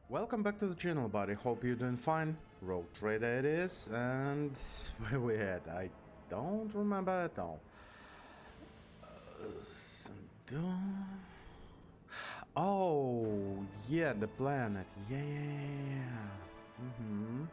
Welcome back to the channel, buddy. Hope you're doing fine. Road Trader it is, and where we at? I don't remember at all. Oh, yeah, the planet. Yeah. Mm-hmm.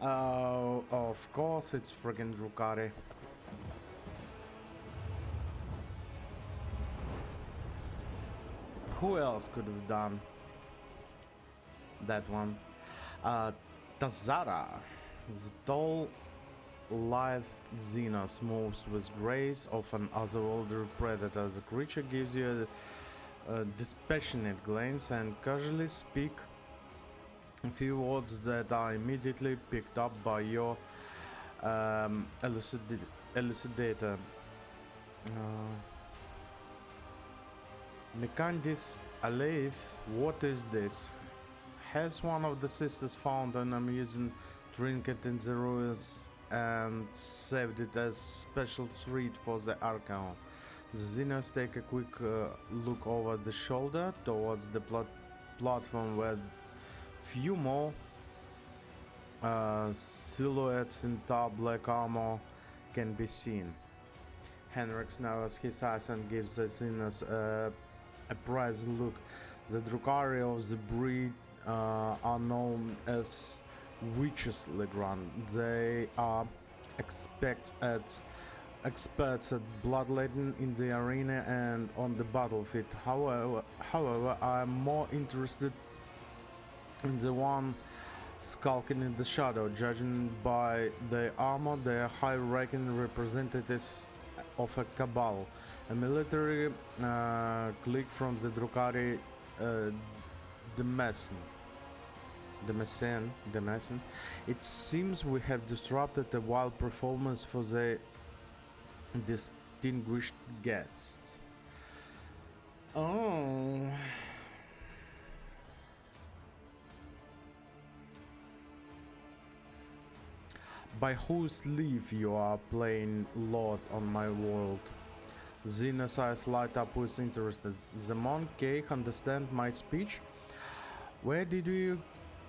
Oh, of course it's friggin' Drukari. Who else could have done that one? Uh, Tazara. The tall, lithe Xenos moves with grace of an otherworldly predator. The creature gives you a dispassionate glance and casually speak a few words that are immediately picked up by your elucidator. Mikandis Aleif, what is this? Has one of the sisters found an amusing trinket in the ruins and saved it as special treat for the Archon? The Xenos take a quick look over the shoulder towards the platform where few more silhouettes in top black armor can be seen. Henrik narrows his eyes and gives the Xenos a apprised look. The Drukari of the breed are known as witches Legrand. They are experts at bloodletting in the arena and on the battlefield. However, I am more interested in the one skulking in the shadow. Judging by their armor, they are high-ranking representatives of a cabal, a military clique from the Drukari, the Messene. It seems we have disrupted a wild performance for the distinguished guests. Oh. By whose leave you are playing Lord on my world? Xenos' eyes light up with interest. The monk Cake understand my speech? Where did you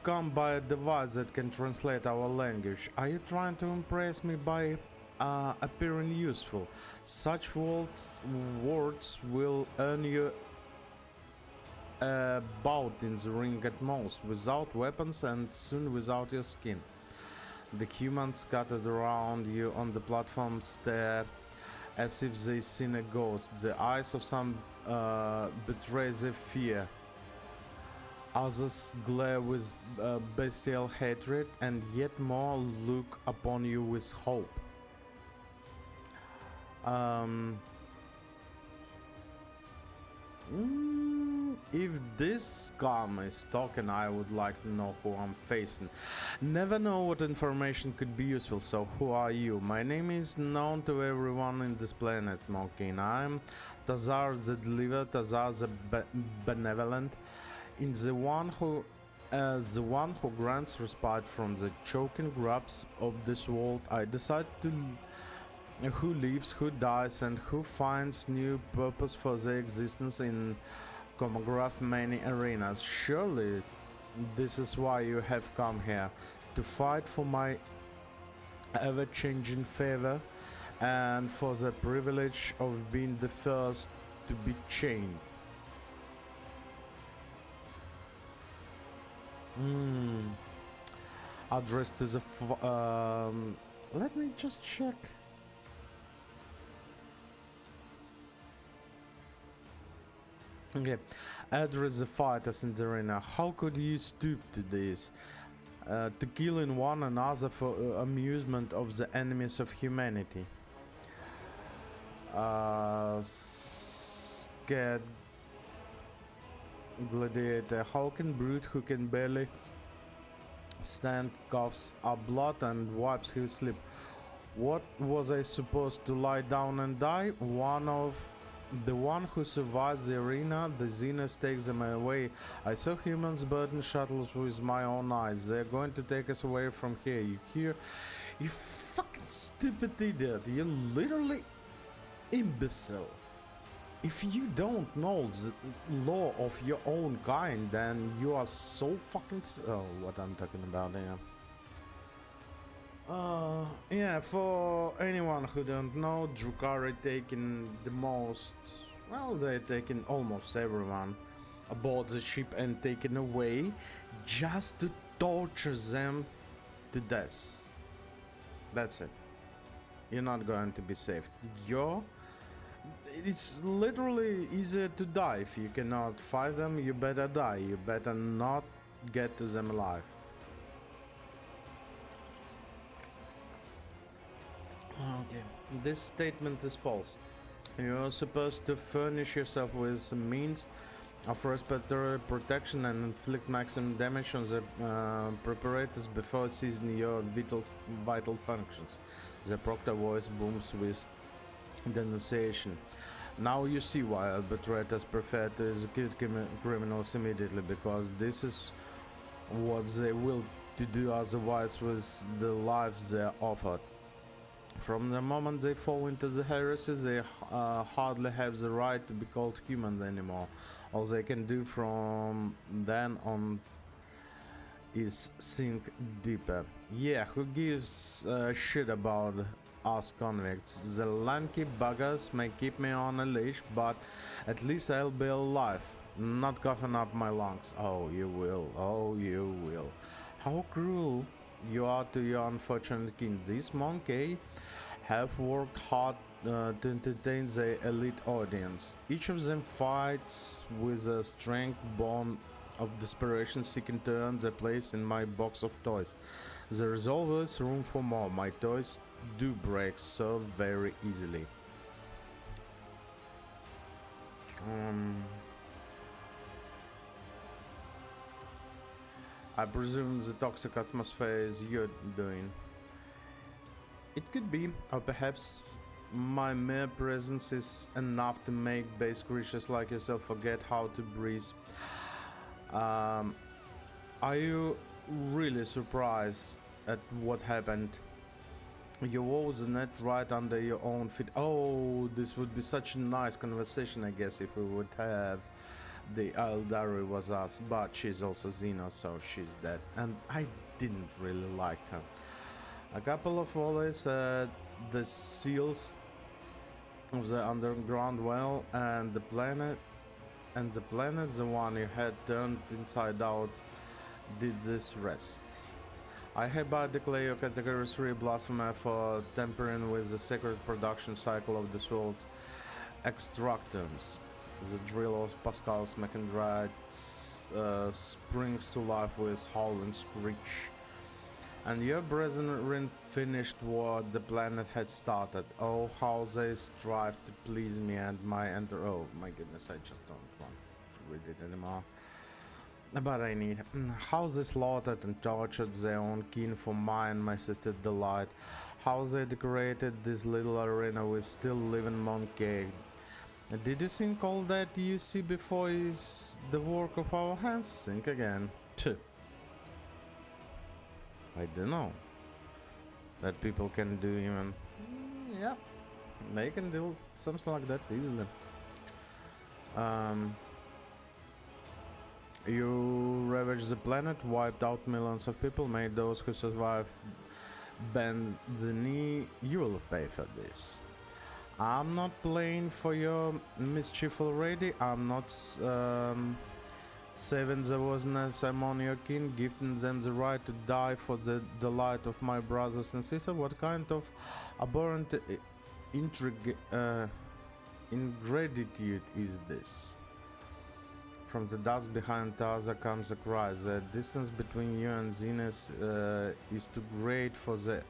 come by a device that can translate our language? Are you trying to impress me by appearing useful? Such words will earn you a bout in the ring at most, without weapons and soon without your skin. The humans scattered around you on the platform stare as if they seen a ghost. The eyes of some betray their fear. Others glare with bestial hatred, and yet more look upon you with hope. If this scum is talking, I would like to know who I'm facing. Never know what information could be useful, so who are you? My name is known to everyone in this planet, Monkey. I'm Tazar the Deliver, Tazar the Benevolent, in the one who grants respite from the choking grubs of this world. I decide to who lives, who dies, and who finds new purpose for their existence in choreograph many arenas. Surely this is why you have come here, to fight for my ever-changing favor and for the privilege of being the first to be chained. Address to the let me just check. Okay, address the fighters in the arena. How could you stoop to this? To killing one another for amusement of the enemies of humanity. Scared gladiator, hulking brute who can barely stand, coughs up blood and wipes his sleep. What was I supposed to lie down and die? One of The one who survives the arena, the Xenos takes them away. I saw humans burden shuttles with my own eyes. They're going to take us away from here. You hear? You fucking stupid idiot. You literally imbecile. If you don't know the law of your own kind, then you are so fucking oh, what I'm talking about here. Yeah, for anyone who don't know, Drukhari taking the most, well, they're taking almost everyone aboard the ship and taken away just to torture them to death. That's it. You're not going to be saved. It's literally easier to die. If you cannot fight them, you better die. You better not get to them alive. Okay, this statement is false. You are supposed to furnish yourself with means of respiratory protection and inflict maximum damage on the preparators before ceasing your vital functions. The proctor voice booms with denunciation. Now you see why arbitrators prefer to execute criminals immediately, because this is what they will to do otherwise with the lives they are offered. From the moment they fall into the heresy, they hardly have the right to be called human anymore. All they can do from then on is sink deeper. Yeah, who gives a shit about us convicts? The lanky buggers may keep me on a leash, but at least I'll be alive, not coughing up my lungs. Oh, you will. Oh, you will. How cruel you are to your unfortunate king. These monkey have worked hard to entertain the elite audience. Each of them fights with a strength born of desperation, seeking to earn their place in my box of toys. There is always room for more. My toys do break so very easily. I presume the toxic atmosphere is you're doing. It could be, or perhaps my mere presence is enough to make base creatures like yourself forget how to breathe. Are you really surprised at what happened? You wove the net right under your own feet. Oh, this would be such a nice conversation, I guess, if we would have the Eldari was us, but she's also Xeno, so she's dead, and I didn't really like her. A couple of volleys at the seals of the underground well, and the planet, the one you had turned inside out, did this rest. I hereby declare your category 3 blasphemer for tampering with the sacred production cycle of this world's extractums. The drill of Pascal's Mechanidrate springs to life with howling screech. And your brethren finished what the planet had started. Oh, how they strive to please me and my oh my goodness, I just don't want to read it anymore. But I need. How they slaughtered and tortured their own kin for my and my sister's delight. How they decorated this little arena with still living monkey. Did you think all that you see before is the work of our hands? Think again. Phew. I don't know. That people can do even. Yeah. They can do something like that easily. You ravaged the planet, wiped out millions of people, made those who survived bend the knee. You will pay for this. I'm not playing for your mischief already. I'm not saving the worthiness among your kin, gifting them the right to die for the delight of my brothers and sisters. What kind of abhorrent ingratitude is this? From the dusk behind Taza comes a cry. The distance between you and Xenos is too great for the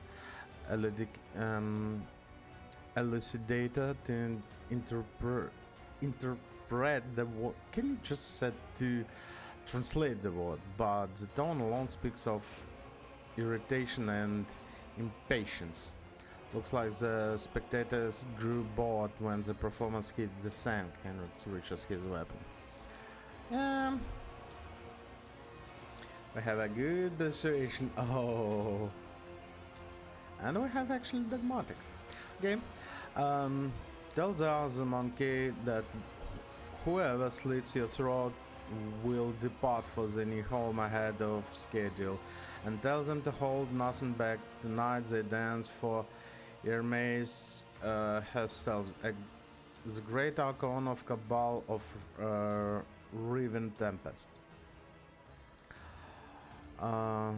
elucidator to interpret the word. Can you just set to translate the word? But the tone alone speaks of irritation and impatience. Looks like the spectators grew bored when the performance hit the sand. Henrik reaches his weapon. We have a good persuasion. Oh. And we have actually dogmatic. Okay. Tell the other monkey that whoever slits your throat will depart for the new home ahead of schedule. And tell them to hold nothing back. Tonight they dance for Hermes herself, the great archon of Cabal of Riven Tempest. I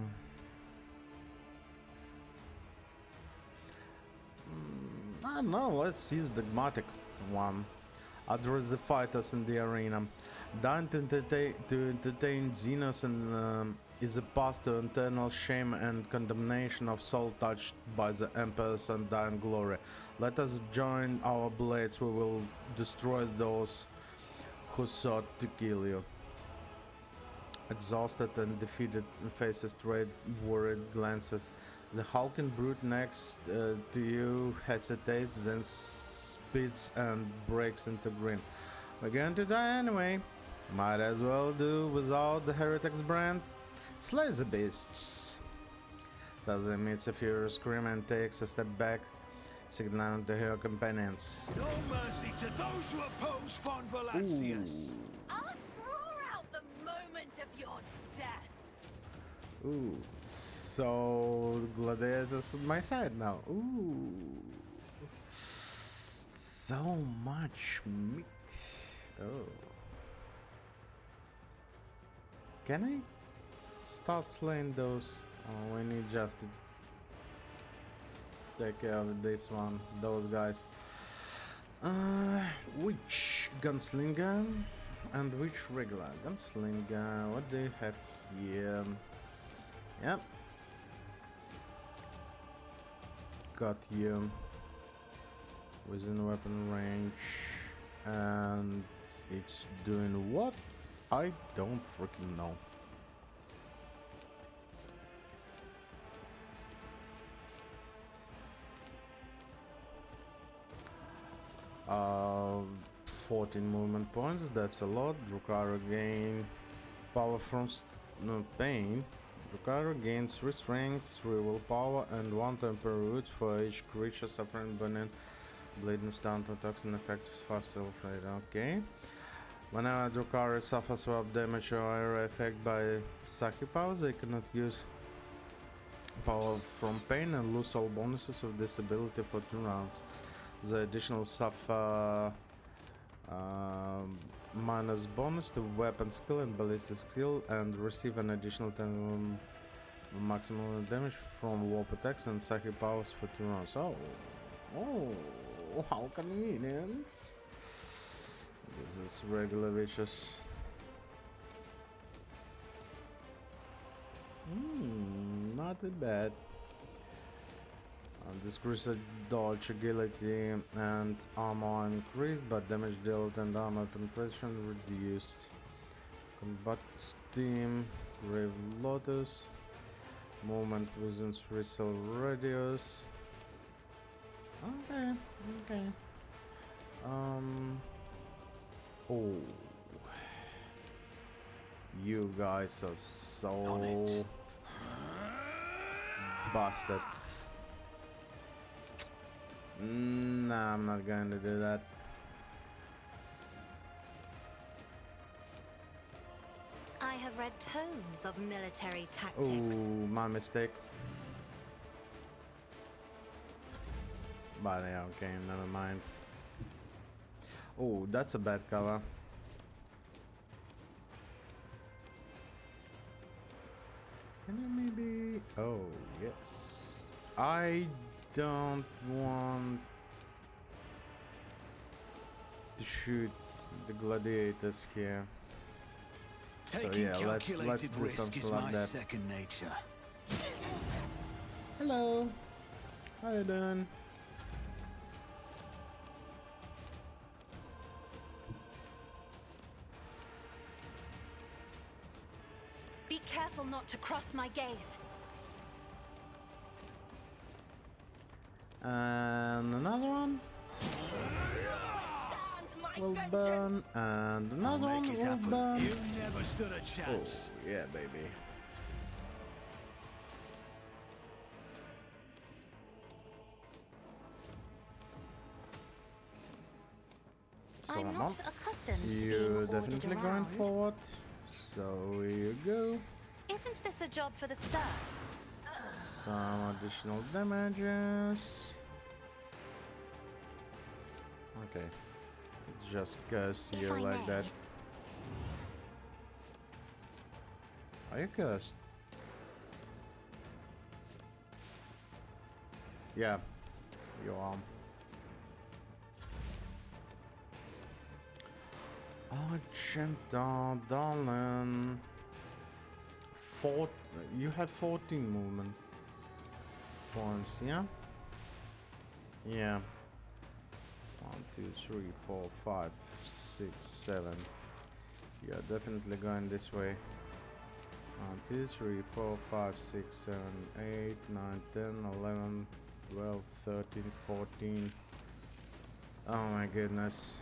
don't know, let's seize the dogmatic one. Address the fighters in the arena. Dying to entertain Xenos and is a path to eternal shame and condemnation of soul touched by the Emperor's undying glory. Let us join our blades, we will destroy those who sought to kill you. Exhausted and defeated faces trade worried glances. The hulking brute next to you hesitates, then spits and breaks into grin. We're going to die anyway. Might as well do without the heretic's brand. Slay the beasts. Taz emits a furious scream and takes a step back, signaling to her companions. No mercy to those who oppose Von Valancius. I'll draw out the moment of your death. Ooh, so gladiators on my side now. Ooh, so much meat. Oh, can I start slaying those? Oh, we need just to take care of this one, those guys. Which gunslinger and which regular gunslinger? What do you have here? Yep, got you within weapon range, and it's doing what? I don't freaking know. Uh, 14 movement points, that's a lot. Drukhara gain power from pain. Drukhara gains 3 strength, 3 willpower, and 1 temporary root for each creature suffering burning, bleeding, stun, to toxin effects, fast rate. Okay. Whenever Drukhara suffers swap damage or area effect by Saki powers, they cannot use power from pain and lose all bonuses of this ability for 2 rounds. The additional suffer minus bonus to weapon skill and ballistic skill, and receive an additional 10 maximum damage from warp attacks and psychic powers for 2 rounds. Oh, how convenient! This is regular witches. Not too bad. This increases dodge, agility, and armor increased, but damage dealt and armor penetration reduced. Combat steam, Grave Lotus, movement within 3 cell radius. Okay. Oh, you guys are so busted. Nah, I'm not going to do that. I have read tomes of military tactics. Oh, my mistake. But yeah, okay, never mind. Oh, that's a bad cover. Can I maybe... Oh, yes. I don't want to shoot the gladiators here. Taking so yeah, let's calculated do risk something is like my that. second nature. Hello, how you doing? Be careful not to cross my gaze. And another one will burn, and another one will burn. You never stood a Oh, chance. yeah, baby. So I'm not accustomed to you're being ordered definitely going around. forward. So here you go. Isn't this a job for the serfs? Some additional damages. Okay. It just goes If here I like may. that. Are you cursed? Yeah, you are. Oh, darling. You have 14 movement points, yeah? Yeah. 1, 2, 3, 4, 5, 6, 7. Yeah, definitely going this way. 1, 2, 3, 4, 5, 6, 7, 8, 9, 10, 11, 12, 13, 14. Oh my goodness.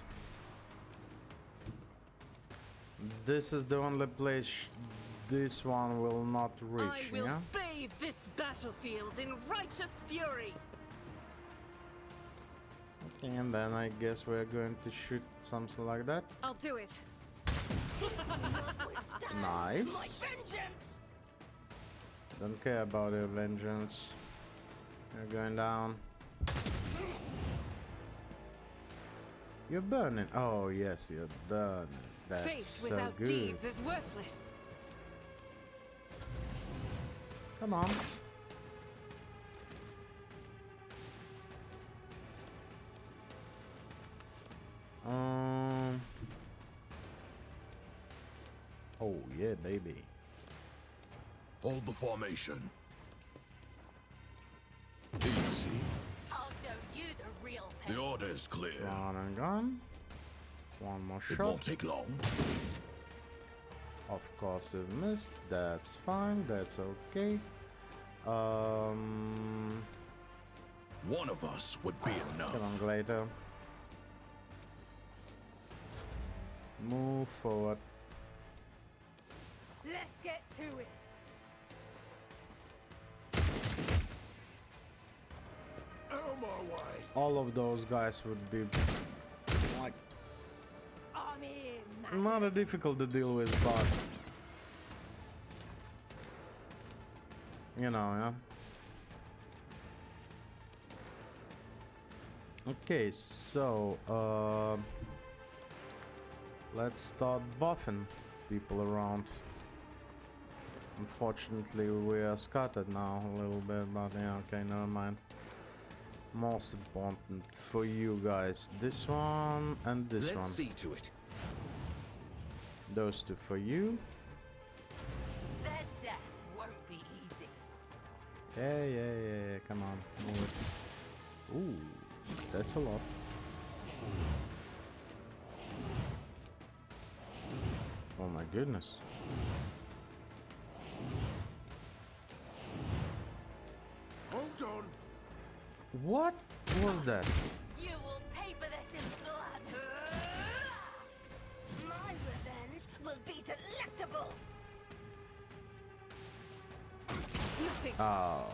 This is the only place this one will not reach, I will yeah? bathe this battlefield in righteous fury. Okay, and then I guess we're going to shoot something like that. I'll do it. Nice. Don't care about your vengeance. You're going down. You're burning. Oh yes, you're burning. That's Faith so without good. deeds is worthless. Come on. Oh yeah, baby. Hold the formation. Easy. I'll show you the real The order's clear. Gone and gone. One more It shot. won't take long. Of course you've missed. That's fine. That's okay. One of us would be enough. Come on, Glader. Move forward. Let's get to it. Out of my way. All of those guys would be like I'm in. not a difficult to deal with, but you know, yeah. Okay, so let's start buffing people around. Unfortunately, we are scattered now a little bit, but yeah, okay, never mind. Most important for you guys, this one and this one. Let's see to it. Those two for you. Their death won't be easy. Yeah, come on, move it. Ooh, that's a lot. Oh my goodness. Hold on. What was that? You will pay for this in blood. My revenge will be delectable. Nothing. Oh,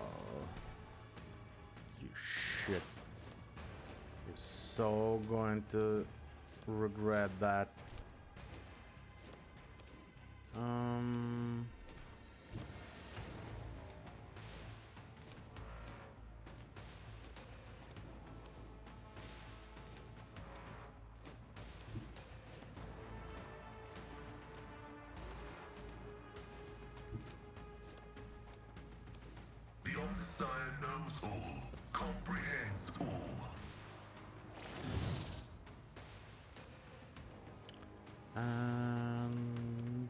you shit. You're so going to regret that. The Omniscient knows all, comprehends all. And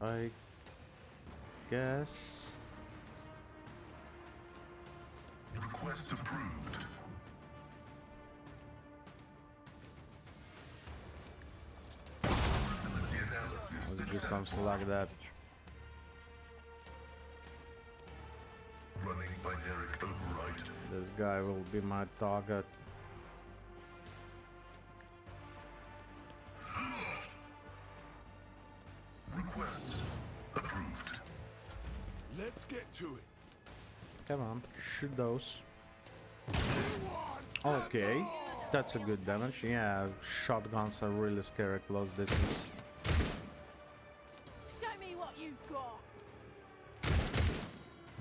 I guess Request approved. Vulnerability analysis let's do something like that. Running binary override. This guy will be my target. Request approved. Let's get to it. Come on, shoot those. Okay, that's a good damage. Yeah, shotguns are really scary close distance. Show me what you got.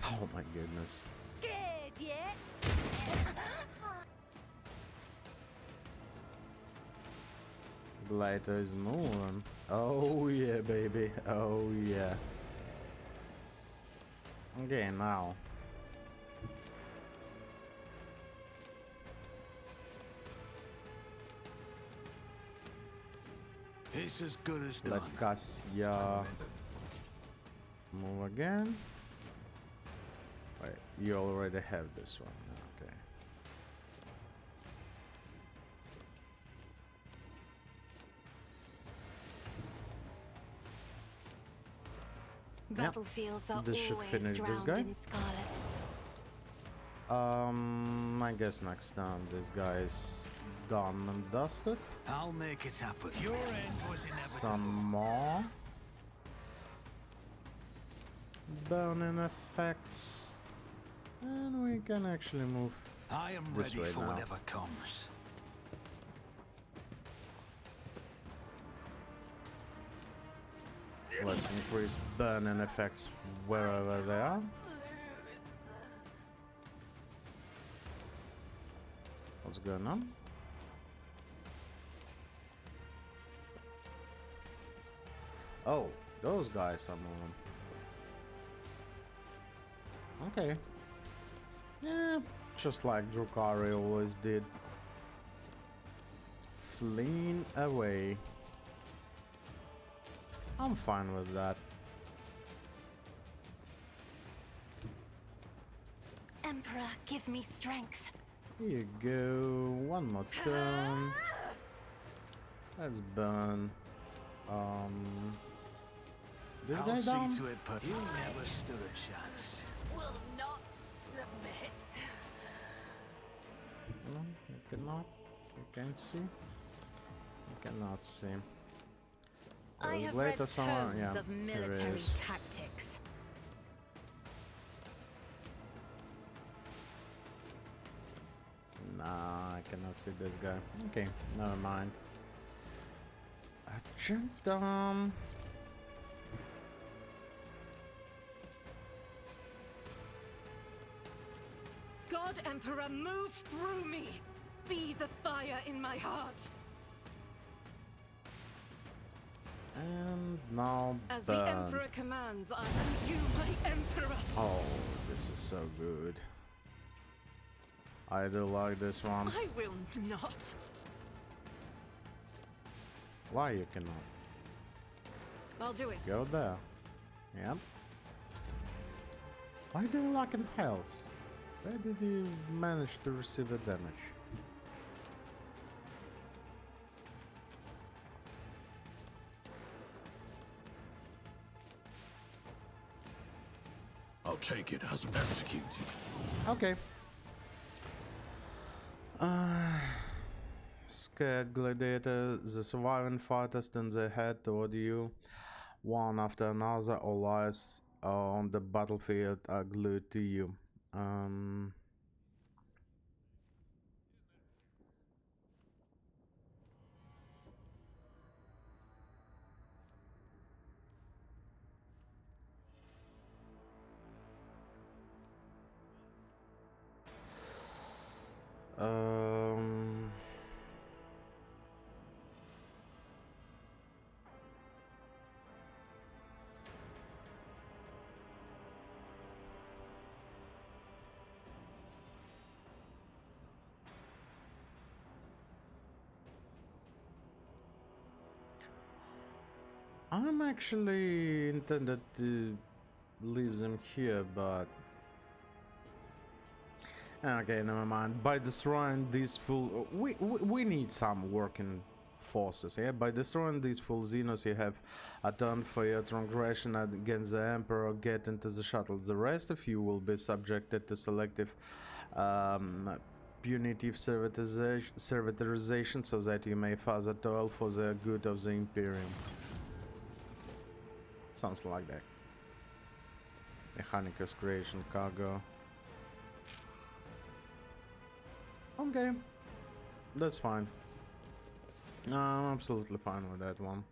Oh my goodness. Scared yet? Glider is moving. Oh yeah, baby. Oh yeah. Okay, now. It's as good as done. Let Cassia move again. Wait, you already have this one. Okay. Battlefields are This should always finish this drowned guy. in scarlet. I guess next time this guy is done and dusted. I'll make it happen. Your end was inevitable. Some more burning effects, and we can actually move I am this ready way for now. whatever comes. Let's increase burning effects wherever they are. What's going on? Oh, those guys are moving. Okay. Yeah, just like Drukari always did. Fleeing away. I'm fine with that. Emperor, give me strength. Here you go. One more turn. Let's burn. This I'll guy down. see to it, but you never stood a chance. Will not submit. No, you cannot. You can't see. You cannot see. I There's have later read somewhere. tomes Yeah, of here it military is. tactics. Nah, I cannot see this guy. Okay, never mind. Agenda. God Emperor, move through me! Be the fire in my heart! And now As the burn. Emperor commands, I am you, my Emperor! Oh, this is so good. I do like this one. I will not! Why you cannot? I'll do it. Go there. Yep. Why do you lack in health? Where did you manage to receive the damage? I'll take it as executed. Okay. Scared gladiator, the surviving fighters turn their head toward you. One after another, all eyes on the battlefield are glued to you. Um, I'm actually intended to leave them here, but okay, never mind. By destroying this full, we need some working forces. Yeah, by destroying these full Xenos, you have atoned for your transgression against the Emperor. Get into the shuttle. The rest of you will be subjected to selective punitive servitorization so that you may further toil for the good of the Imperium. Something like that. Mechanicus creation cargo. Okay, that's fine. I'm absolutely fine with that one.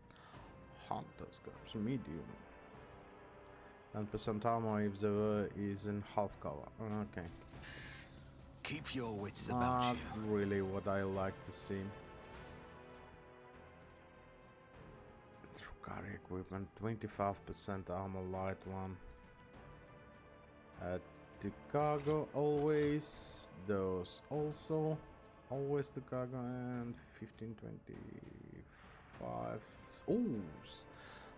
Hunter scopes, medium. 10% armor if the is in half cover. Okay. Keep your wits Not about you. really what I like to see. Drukari equipment, 25% armor light one. To cargo always. Those also. Always to cargo and 1525. Oh,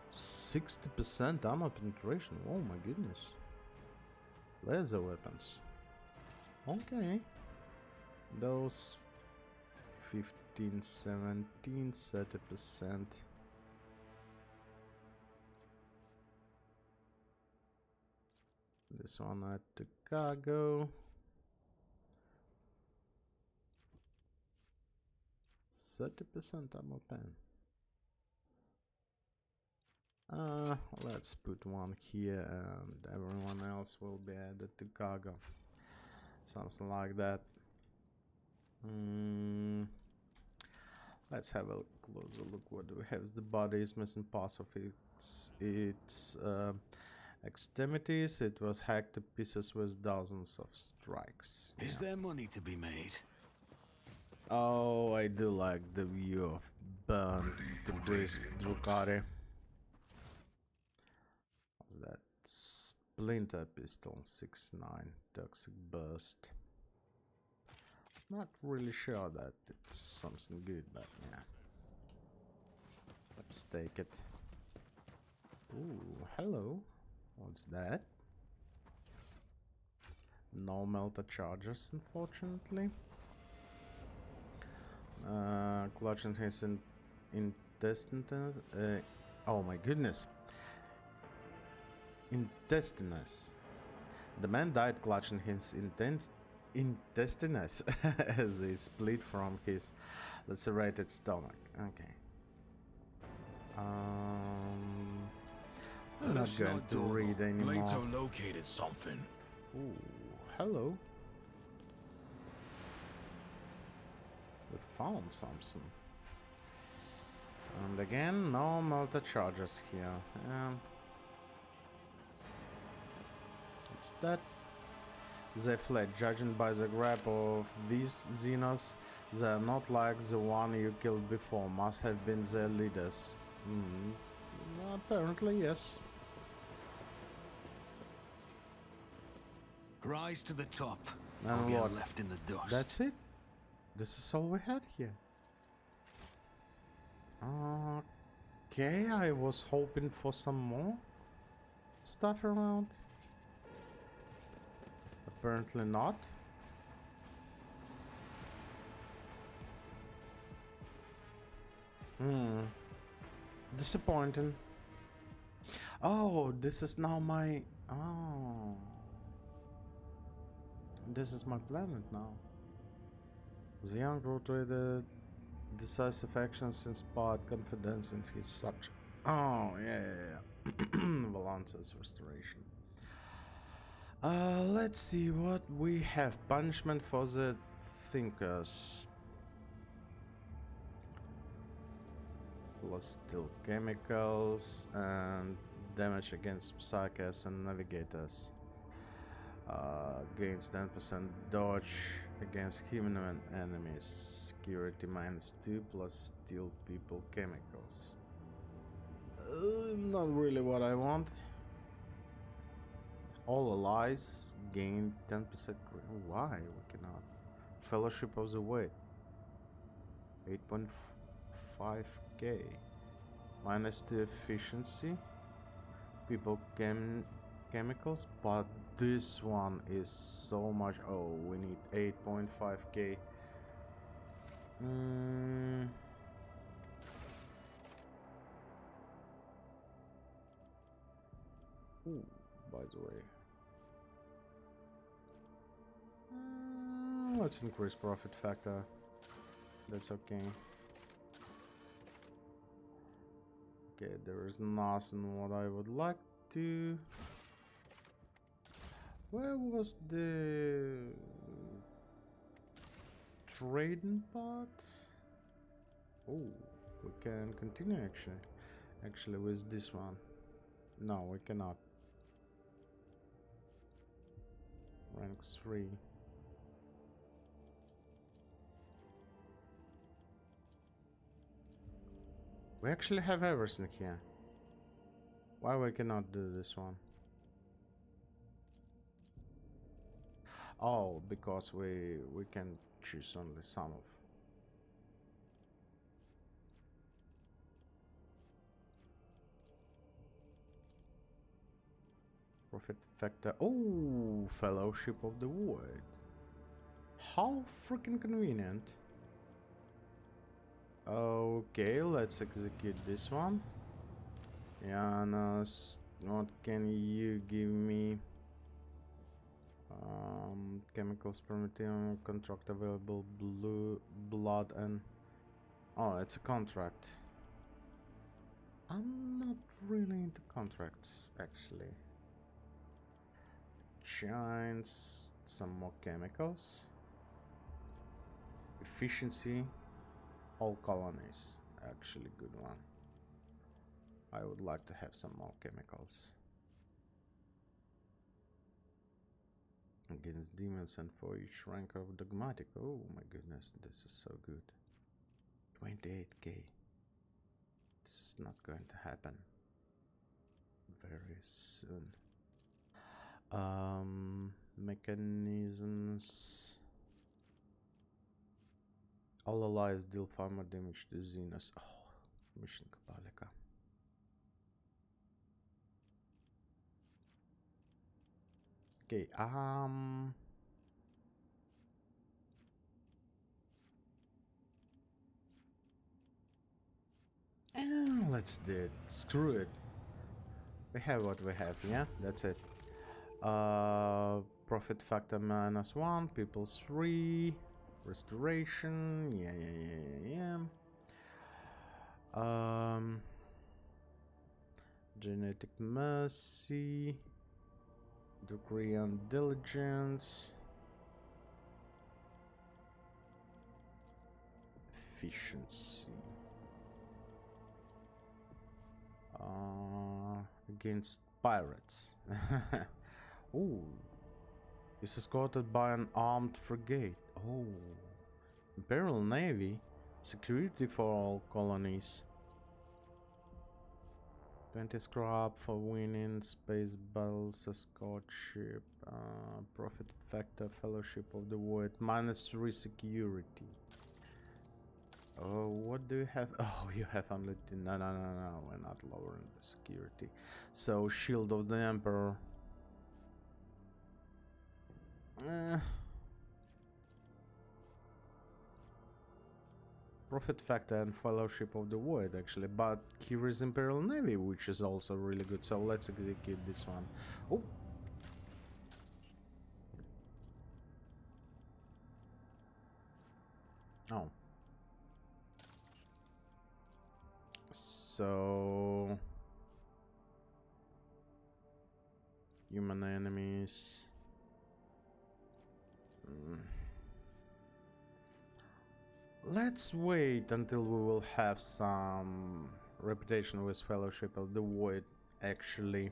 60% armor penetration. Oh my goodness. Laser weapons. Okay. Those 15, 17, 30%. This one at the cargo. 30% ammo pen. Let's put one here and everyone else will be added to cargo. Something like that. Let's have a closer look. What do we have? The body is missing parts of its extremities. It was hacked to pieces with dozens of strikes. Is there money to be made? Oh, I do like the view of burnt to this Drukari. What's that? Splinter pistol 6.9 toxic burst. Not really sure that it's something good, but yeah. Let's take it. Ooh, hello. What's that? No melter charges, unfortunately. Clutching his intestines. Oh my goodness. Intestines. The man died clutching his intestines as they split from his lacerated stomach. Okay. I'm not going to read anymore. Plato located something. Ooh, hello. We found something. And again, no melter charges here. It's that. They fled, judging by the grab of these Xenos. They are not like the one you killed before. Must have been their leaders. Apparently, yes. Rise to the top. And Or get what? left in the dust. That's it? This is all we had here. Okay, I was hoping for some more stuff around. Apparently not. Disappointing. Oh, this is now my... Oh. This is my planet now. The young rotated decisive actions inspired confidence in his subject. Oh, yeah. Valance's restoration. Let's see what we have. Punishment for the thinkers. Plus still chemicals and damage against psychers and navigators. Gains 10% dodge against human enemies. Security -2 plus steel people chemicals. Not really what I want. All allies gain 10%. Why we cannot? Fellowship of the Weight. 8.5k. -2 efficiency. People chemicals, but this one is so much. Oh, we need 8.5k. Ooh, by the way. Let's increase profit factor. That's okay. Okay, there is nothing what I would like to. Where was the trading part? Oh, we can continue actually with this one. No, we cannot. Rank 3. We actually have everything here. Why we cannot do this one? Oh, because we can choose only some of. Profit factor. Oh, Fellowship of the Void. How freaking convenient. Okay, let's execute this one. Janos, what can you give me? Chemicals permitting, contract available, blue blood, and oh, it's a contract. I'm not really into contracts actually. Giants, some more chemicals, efficiency, all colonies. Actually, good one. I would like to have some more chemicals. Against demons and for each rank of dogmatic. Oh my goodness, this is so good. 28k. It's not going to happen very soon. Mechanisms. All allies deal far more damage to Xenos. Oh, mission Kabalika. Okay, let's do it. Screw it. We have what we have, yeah? That's it. Profit factor -1, people 3, restoration, yeah. Genetic mercy, degree on diligence, efficiency. Against pirates. Oh, is escorted by an armed frigate. Oh, Imperial Navy, security for all colonies. 20 scrap for winning space battles, escort ship, profit factor, Fellowship of the Void, -3 security. Oh, what do you have? Oh, you have only no, we're not lowering the security. So, Shield of the Emperor. Profit factor and Fellowship of the Void, actually, but here is Imperial Navy, which is also really good. So let's execute this one. Oh. Oh. So human enemies. Let's wait until we will have some reputation with Fellowship of the Void, actually.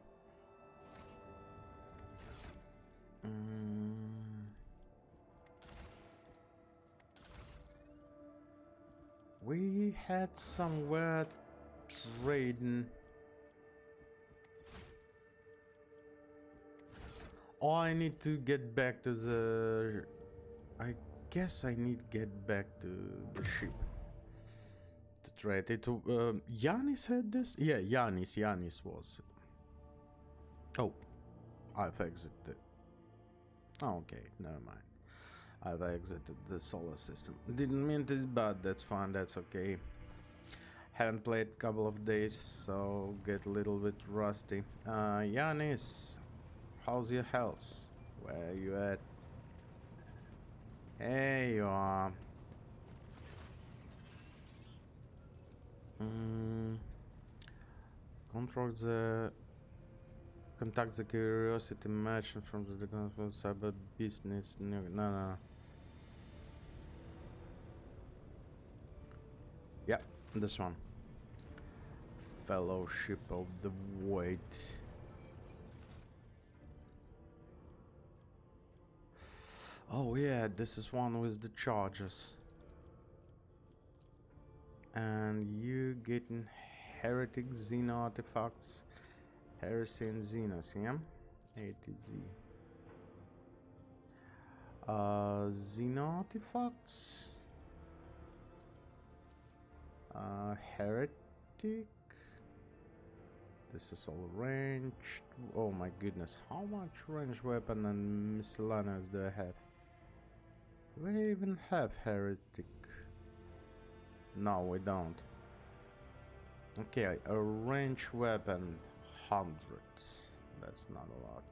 We had somewhere trading. Oh, I need to get back to the... I guess I need to get back to the ship to trade it. Yanis had this? Yeah, Yanis was. Oh, I've exited. Oh, okay, never mind. I've exited the solar system. Didn't mean to, but that's fine, that's okay. Haven't played a couple of days, so get a little bit rusty. Yanis, how's your health? Where you at? Here you are. Contact the curiosity merchant from the cyber business. No. Yeah, this one. Fellowship of the Void. Oh yeah, this is one with the charges. And you getting heretic Xeno artifacts, heresy and Xenos, yeah? A to Z. Xeno artifacts. Heretic. This is all ranged. Oh my goodness, how much ranged weapon and miscellaneous do I have? Do we even have heretic? No, we don't. Okay, a ranged weapon, 100. That's not a lot.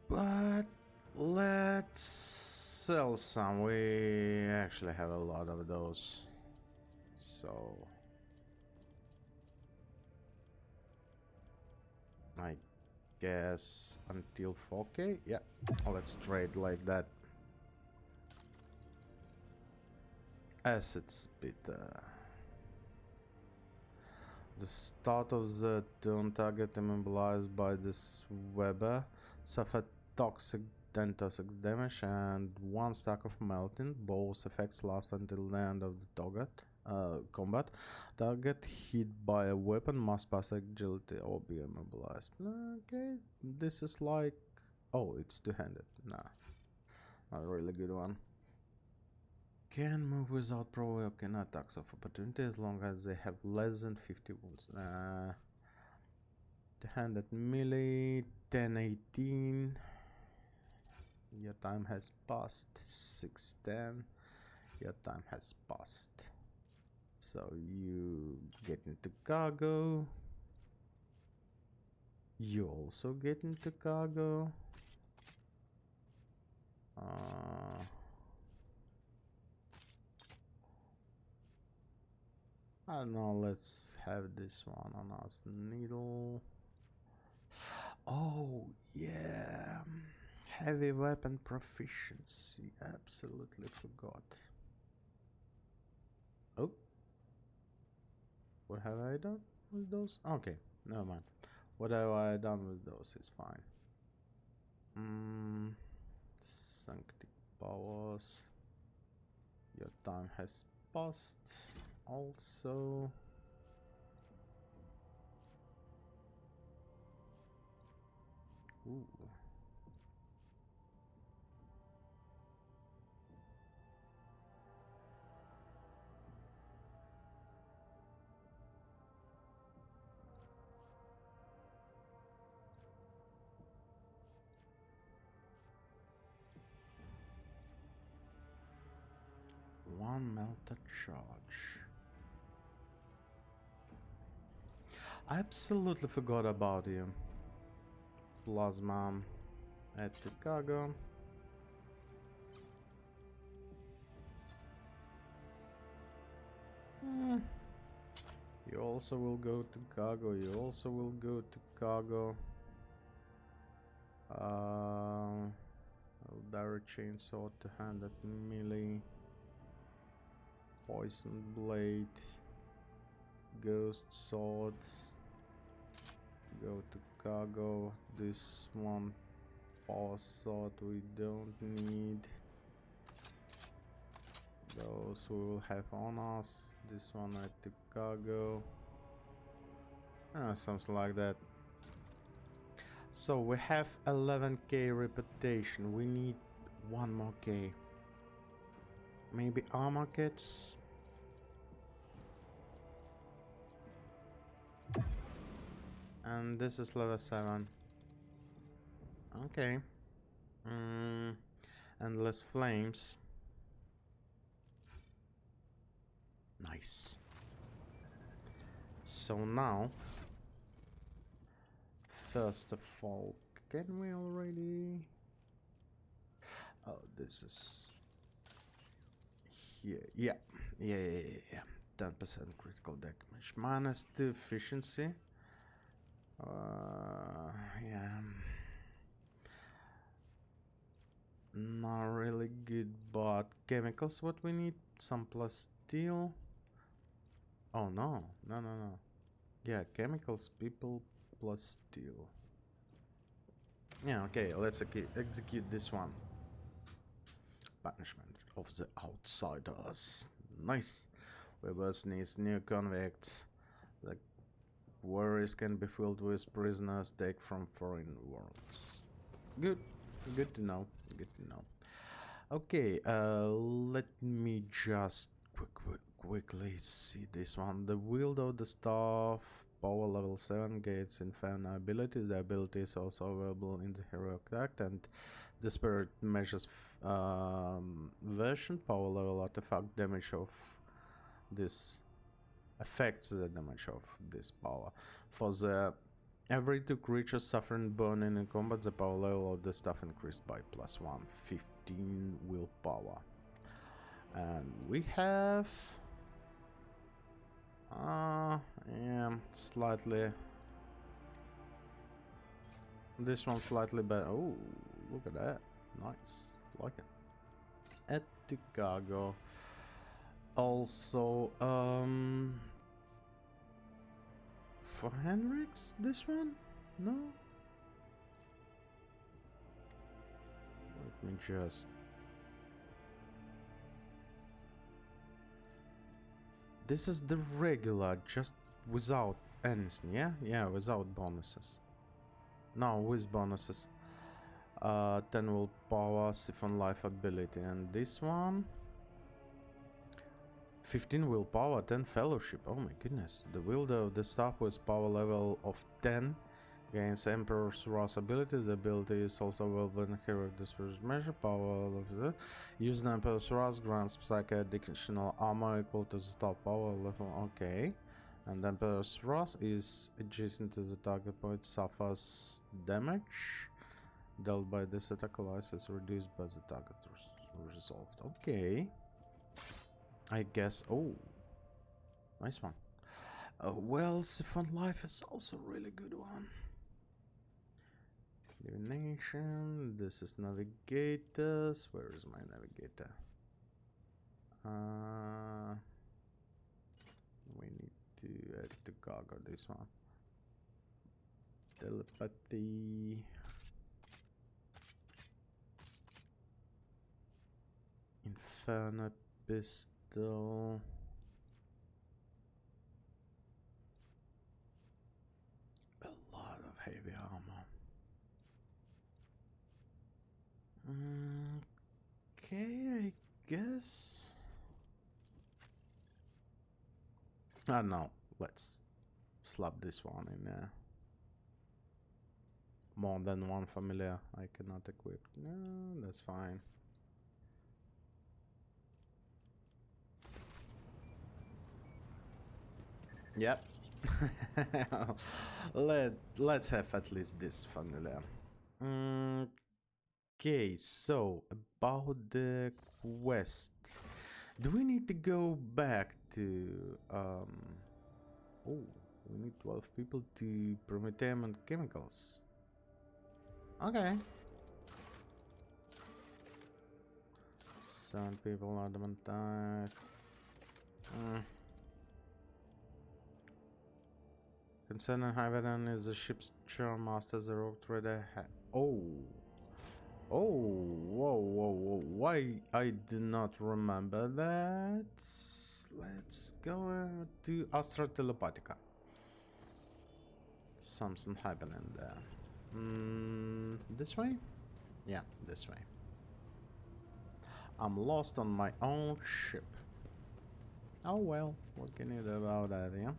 But let's sell some. We actually have a lot of those. So I guess until 4K. Yeah, let's trade like that. Assets bit. The start of the turn target immobilized by this Weber suffered toxic damage and 1 stack of melting. Both effects last until the end of the combat. Target hit by a weapon must pass agility or be immobilized. Okay, this is like... Oh, it's two-handed. Nah, not a really good one. Can move without provoking attacks of opportunity as long as they have less than 50 wounds. Two-handed melee, 10-18. Your time has passed. 6-10. Your time has passed. So you get into cargo. You also get into cargo. I don't know, let's have this one on us. Needle. Oh, yeah. Heavy weapon proficiency. Absolutely forgot. Oh. What have I done with those? Okay, never mind. Whatever I done with those is fine. Sanctic powers. Your time has passed. Also. Ooh. One melted charge. I absolutely forgot about you. Plasma at Chicago. You also will go to Chicago. You also will go to Chicago. Direct chainsaw to hand at melee. Poison blade. Ghost sword. Go to Chicago. This one power sword we don't need. Those we will have on us. This one at Chicago. Something like that. So we have 11k reputation. We need 1 more k. Maybe armor kits. And this is level 7. Okay. Endless flames. Nice. So now, first of all, can we already... Oh, this is... Here, yeah. 10% critical damage. Minus 2 efficiency. Yeah. Not really good, but chemicals what we need. Some plus steel. Oh no. Yeah, chemicals, people plus steel. Yeah, okay, let's execute this one. Punishment of the outsiders. Nice. Webbers needs new convicts. The quarries can be filled with prisoners taken from foreign worlds. Good. Good to know. Good to know. Okay, let me just quickly see this one. The wield of the staff, power level 7, gains inferno ability. The ability is also available in the heroic act, and the spirit measures version, power level artifact damage of this affects the damage of this power. For the every 2 creatures suffering burning in combat, the power level of the staff increased by +1, 15 willpower. And we have yeah, slightly this one slightly better. Oh, look at that. Nice. Like it. At Chicago. Also, for Henrik's, this one? No? Let me just... This is the regular, just without anything, yeah? Yeah, without bonuses. No, with bonuses. 10 willpower, siphon life ability, and this one... 15 willpower, 10 fellowship. Oh my goodness. The wielder of the staff with power level of 10 gains Emperor's Wrath ability. The ability is also available in heroic dispersion measure. Power of the using Emperor's Wrath grants psychic additional armor equal to the staff power level. Okay. And Emperor's Wrath is adjacent to the target point, suffers damage dealt by this attack lies is reduced by the target resolved. Okay. I guess. Oh, nice one. Well, Siphon Life is also a really good one. Divination. This is navigators. Where is my navigator? We need to add to cargo this one. Telepathy. Inferno pistol. A lot of heavy armor. Okay, I guess. No, let's slap this one in there. More than one familiar I cannot equip. No, that's fine. Yep. Let's have at least this familiar. Okay, so about the quest. Do we need to go back to oh, we need 12 people to Prometheum and chemicals. Okay. Some people adamantite. Concerning Hyvedan is the ship's charm master, the rogue trader. Oh, whoa! Why I do not remember that? Let's go to Astra Telepathica. Something happening there. This way? Yeah, this way. I'm lost on my own ship. Oh well, what can you do about that, yeah?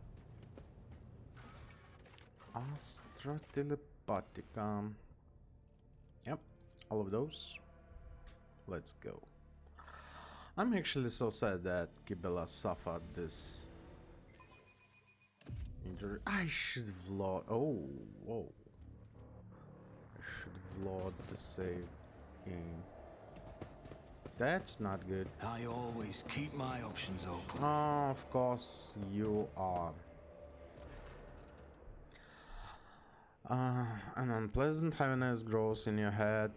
Astra Telepathica. Yep, all of those. Let's go. I'm actually so sad that Kibela suffered this injury. I should have logged. Oh, whoa. I should have logged the save game. That's not good. I always keep my options open. Oh, of course you are. An unpleasant heaviness grows in your head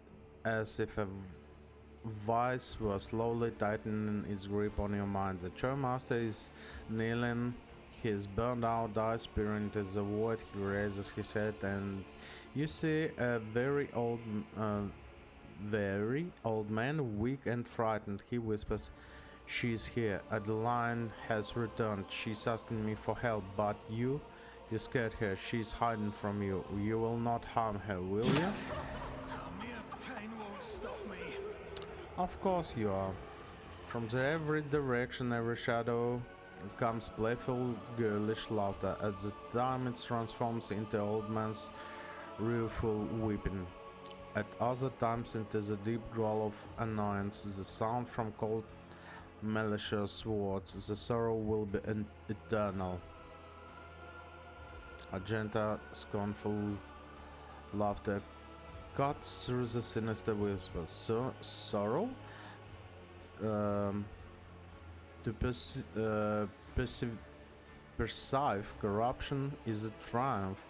as if a vice were slowly tightening its grip on your mind. The Chore Master is kneeling, his burned out eyes peering into the void. He raises his head and you see a very old man, weak and frightened. He whispers, "She's here. Adeline has returned. She's asking me for help, but you scared her. She's hiding from you. You will not harm her, will you?" Mere pain won't stop me. Of course you are. From every direction, every shadow comes playful, girlish laughter. At the time it transforms into old man's rueful weeping. At other times into the deep growl of annoyance, the sound from cold malicious words. The sorrow will be eternal. A gentle, scornful laughter cuts through the sinister whisper. Sorrow? To perceive corruption is a triumph.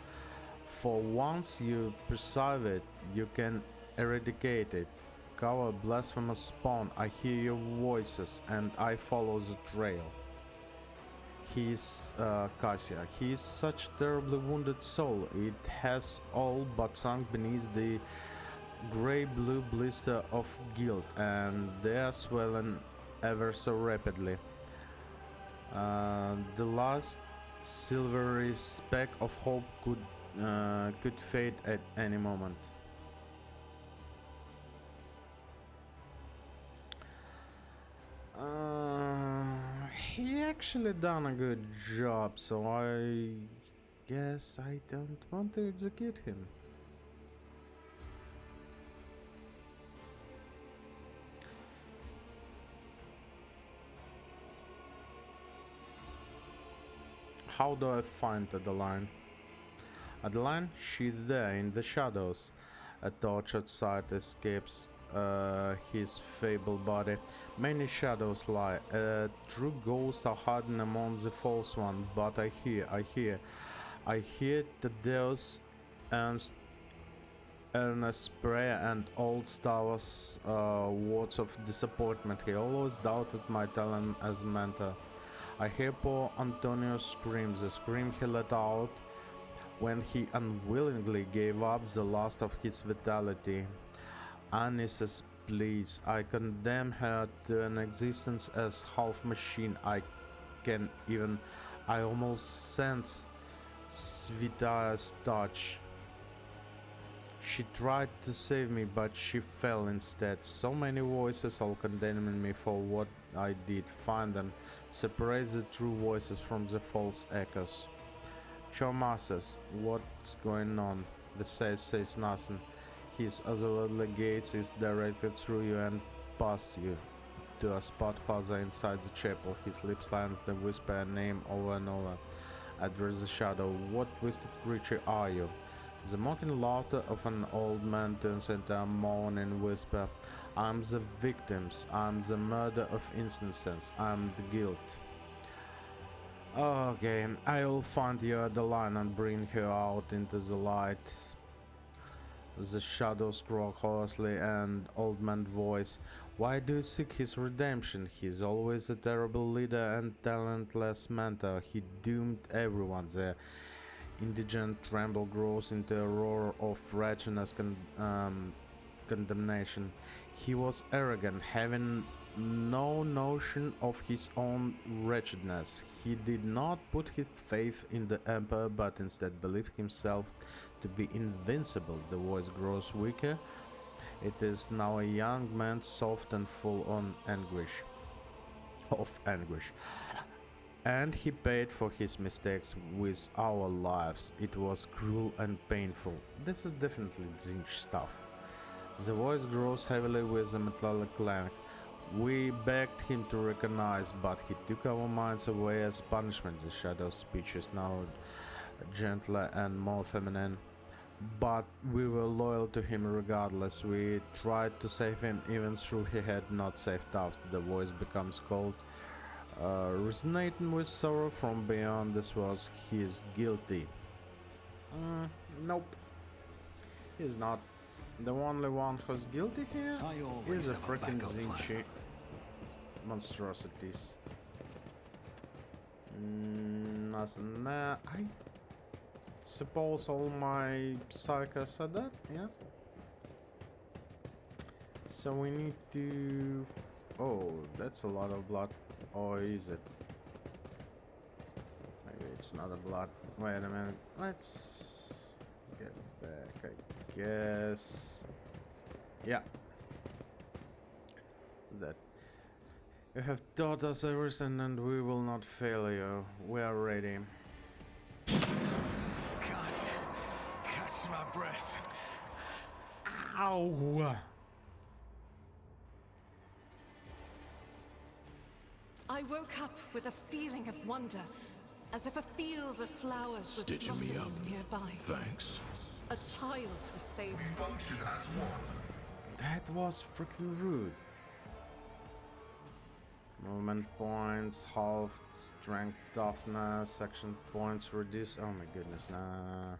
For once you perceive it, you can eradicate it. Cower, blasphemous spawn, I hear your voices and I follow the trail. He is Cassia. He is such a terribly wounded soul. It has all but sunk beneath the grey-blue blister of guilt, and they are swelling ever so rapidly. The last silvery speck of hope could fade at any moment. He actually done a good job, so I guess I don't want to execute him. How do I find Adeline? Adeline, she's there in the shadows. A tortured sight escapes his feeble body. Many shadows lie. True ghosts are hiding among the false one. But I hear Tadeus' earnest prayer and old Stavros' words of disappointment. He always doubted my talent as mentor. I hear poor Antonio scream, the scream he let out when he unwillingly gave up the last of his vitality. Anis's pleas, I condemn her to an existence as half machine. I almost sense Svita's touch. She tried to save me, but she fell instead. So many voices all condemning me for what I did. Find them, separate the true voices from the false echoes. Chore Masters, what's going on? The says nothing. His otherworldly gaze is directed through you and past you to a spot farther inside the chapel. His lips silently whisper a name over and over. Address the shadow. What twisted creature are you? The mocking laughter of an old man turns into a moaning whisper. I'm the victims. I'm the murder of innocence. I'm the guilt. Okay, I'll find you at the line and bring her out into the light. The shadows grow hoarsely and old man's voice. Why do you seek his redemption? He's always a terrible leader and talentless mentor. He doomed everyone. The indigent tremble grows into a roar of wretchedness condemnation. He was arrogant, having no notion of his own wretchedness. He did not put his faith in the Emperor, but instead believed himself to be invincible. The voice grows weaker. It is now a young man, soft and full of anguish. And he paid for his mistakes with our lives. It was cruel and painful. This is definitely Zinch stuff. The voice grows heavily with a metallic clank. We begged him to recognize, but he took our minds away as punishment. The shadow's speech is now gentler and more feminine, but we were loyal to him regardless. We tried to save him even though he had not saved us. The voice becomes cold, resonating with sorrow from beyond. This was his guilty. Nope. He's not. The only one who's guilty here is a freaking Zinchi monstrosities. Nothing there. I suppose all my psychos are dead, yeah? So we need to... Oh, that's a lot of blood. Or is it? Maybe it's not a blood. Wait a minute. Let's get back, I guess. Yeah. That. You have taught us everything and we will not fail you. We are ready. Can't catch my breath. Ow! I woke up with a feeling of wonder, as if a field of flowers was Stitching me blossoming up. nearby. Thanks. A child was saved. We function as one. That was freaking rude. Movement points, halved strength, toughness, action points reduced. Oh my goodness, nah.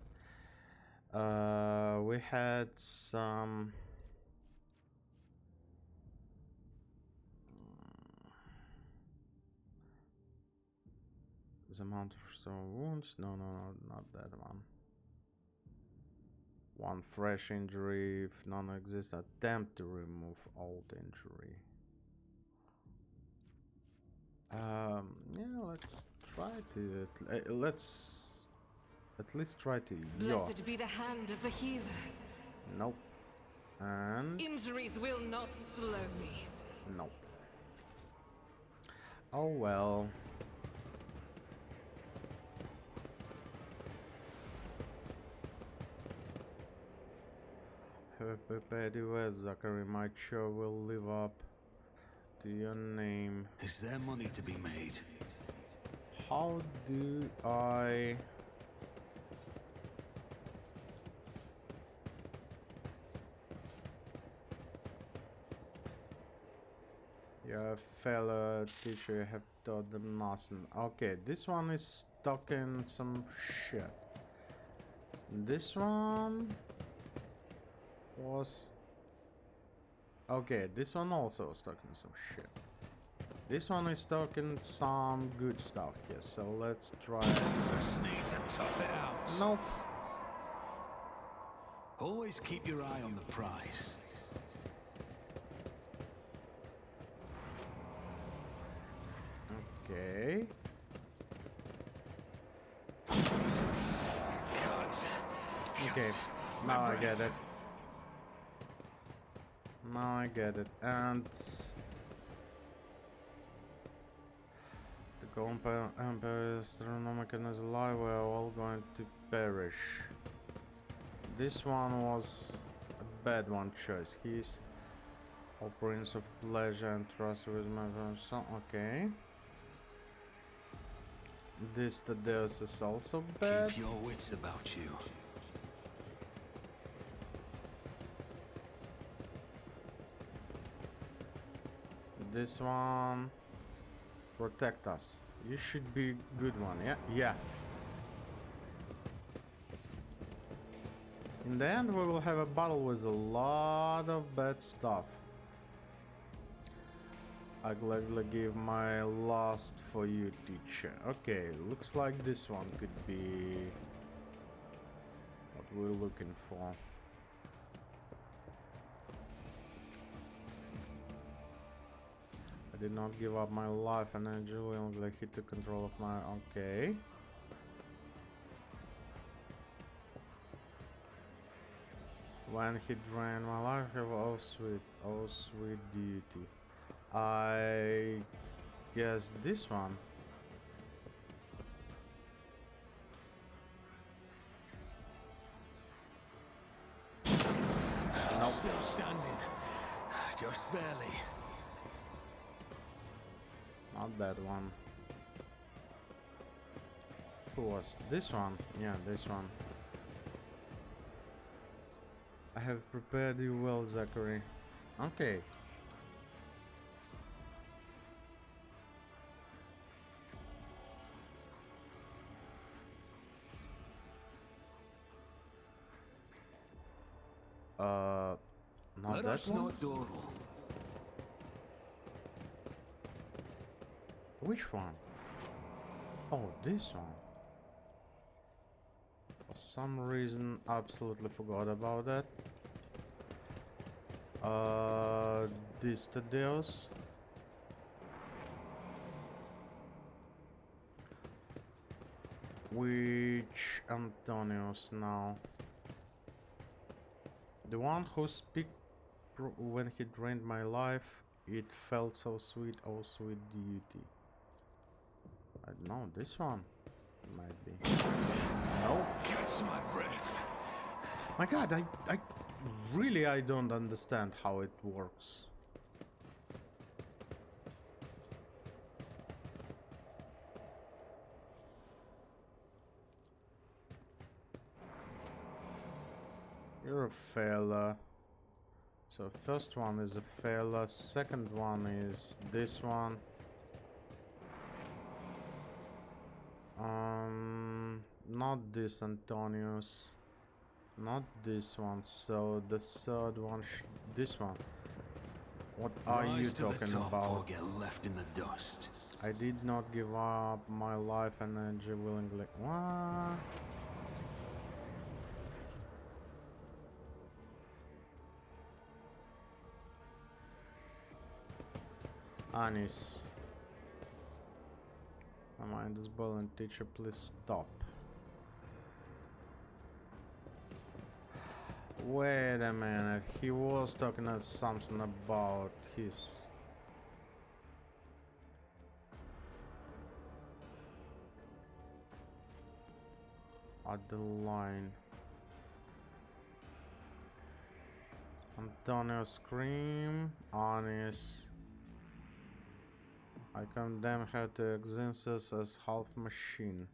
We had some. The amount of stone wounds? No, not that one. One fresh injury if none exists. Attempt to remove old injury. Yeah, let's try to. Let's at least try to. Blessed be the hand of the healer. Nope. And Injuries will not slow me. nope. Oh well. Have a prepared US, Zachary. My show will live up to your name. Is there money to be made? How do I... Your fellow teacher have taught them nothing. Okay, this one is stuck in some shit. This one was... Okay, this one also was stuck in some shit. This one is stuck in some good stuff here, so let's try... Just need to tough it out. Nope. Always keep your eye on the prize. Okay. Okay, now I get it. Now I get it. And the Golden Empire Astronomical is alive. We're all going to perish. This one was a bad one choice. He's a prince of pleasure and trust with my son. Okay. This Tadeus is also bad. Keep your wits about you. This one, protect us. You should be good one, yeah? Yeah. In the end, we will have a battle with a lot of bad stuff. I gladly give my last for you, teacher. Okay, looks like this one could be what we're looking for. I did not give up my life and energy willingly. He took control of my... Okay. When he drained my life, have oh sweet duty. I guess this one. Nope. Still standing. Just barely. Not that one. Who was this one? Yeah, this one. I have prepared you well, Zachary. Okay. Not Let that us one? not dawdle. Which one? Oh, this one. For some reason, absolutely forgot about that. This Tadeus. Which Antonius now? The one who when he drained my life, it felt so sweet, oh sweet duty. I don't know, this one might be. No. Catch my breath. My god, I really I don't understand how it works. You're a failure. So first one is a failure, second one is this one. Not this Antonius. Not this one. So the third one, this one. What are you Rise to the talking top or about? get left in the dust. I did not give up my life energy willingly. What? Anis. My mind is boiling, teacher, please stop. Wait a minute, he was talking something about his... At the line. Antonio scream, Anis. I condemn her to existence as half machine.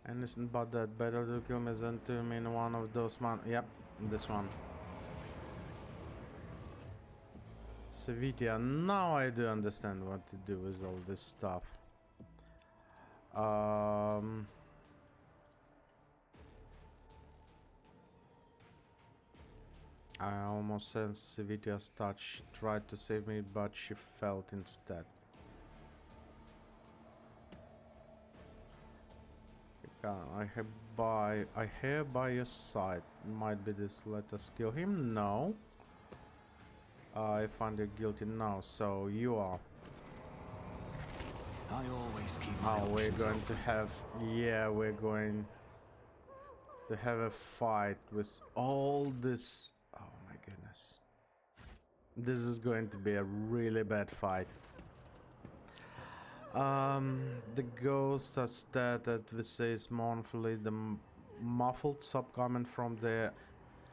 Anything but that. Better to kill me than to me in one of those man. Yep, this one. Savitia, now I do understand what to do with all this stuff. I almost sensed Savitia's touch. She tried to save me, but she fell instead. I hereby your side. Might be this. Let us kill him. No. I find you guilty now. So you are. I always keep my Oh, we're options going open. to have. Yeah, we're going to have a fight with all this. Oh my goodness. This is going to be a really bad fight. The ghosts are stared we says mournfully. The muffled sob coming from the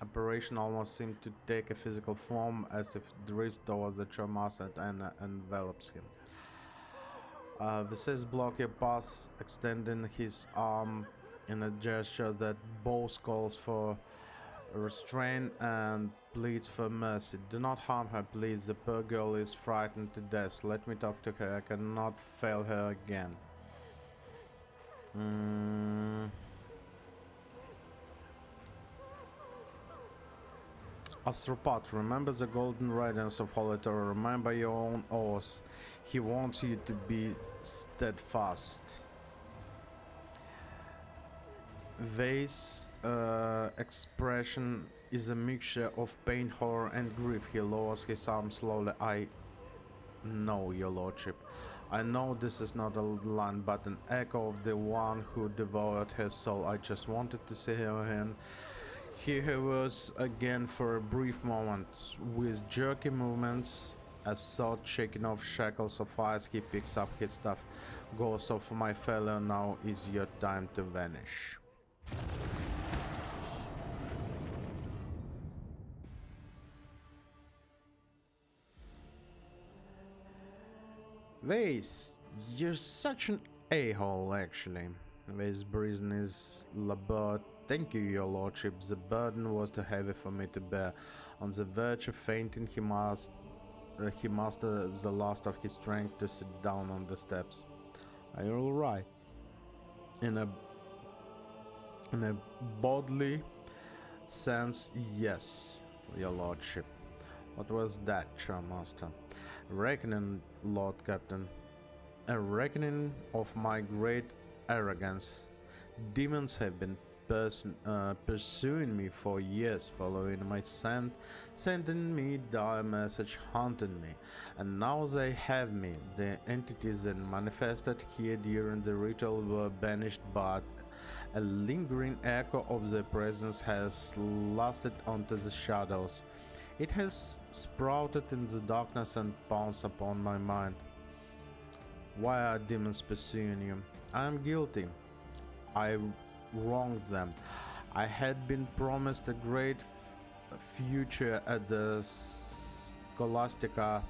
apparition almost seemed to take a physical form, as if drifts towards the master and envelops him. Vises block your path, extending his arm in a gesture that both calls for restraint and pleads for mercy. Do not harm her, please. The poor girl is frightened to death. Let me talk to her. I cannot fail her again. Astropath, remember the golden radiance of Holy Torah. Remember your own oath. He wants you to be steadfast. Vase expression is a mixture of pain, horror, and grief. He lowers his arm slowly. I know, your lordship. I know this is not a line, but an echo of the one who devoured her soul. I just wanted to see her again. Here he was again for a brief moment. With jerky movements, as thought shaking off shackles of ice, he picks up his stuff. Ghost of my fellow, now is your time to vanish. Vase, you're such an a-hole, actually. Vase breathing is labor. Thank you, your lordship. The burden was too heavy for me to bear. On the verge of fainting, he mustered the last of his strength to sit down on the steps. Are you all right? In a bodily sense, yes, your lordship. What was that, Charmaster? Reckoning, Lord Captain. A reckoning of my great arrogance. Demons have been pursuing me for years, following my scent, sending me dire message, haunting me. And now they have me. The entities that manifested here during the ritual were banished, but a lingering echo of their presence has lasted onto the shadows. It has sprouted in the darkness and pounced upon my mind. Why are demons pursuing you? I am guilty. I wronged them. I had been promised a great future at the Scholastica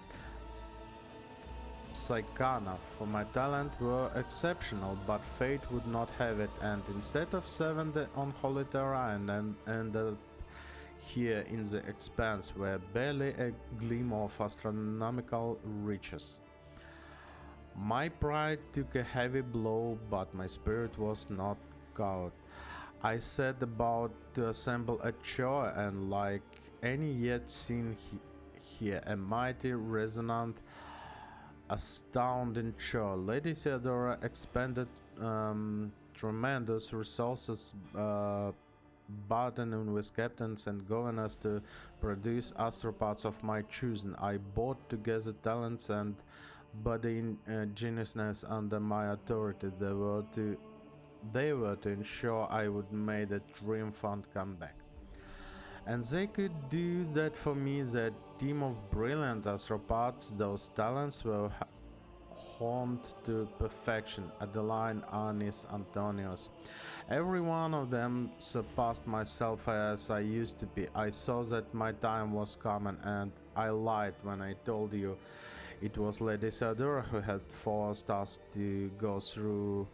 Psychana, for my talent were exceptional, but fate would not have it, and instead of serving the unholy terra, and ended here in the expanse where barely a gleam of astronomical riches. My pride took a heavy blow, but my spirit was not cowed. I set about to assemble a choir, and like any yet seen here, a mighty, resonant, astounding choir. Lady Theodora expended tremendous resources, burdening with captains and governors to produce astropaths of my choosing. I brought together talents and body ingeniousness under my authority. They were to ensure I would make a triumphant comeback. And they could do that for me. That team of brilliant astropaths, those talents were honed to perfection. Adeline, Anis, Antonius. Every one of them surpassed myself as I used to be. I saw that my time was coming, and I lied when I told you it was Lady Theodora who had forced us to go through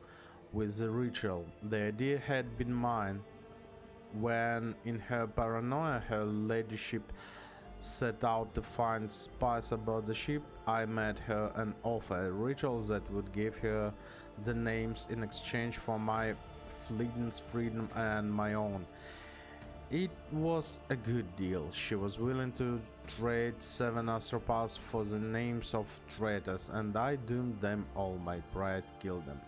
with the ritual. The idea had been mine. When, in her paranoia, her ladyship set out to find spies aboard the ship, I made her an offer, a ritual that would give her the names in exchange for my fleeting freedom and my own. It was a good deal. She was willing to trade 7 astropaths for the names of traitors, and I doomed them all. My pride killed them.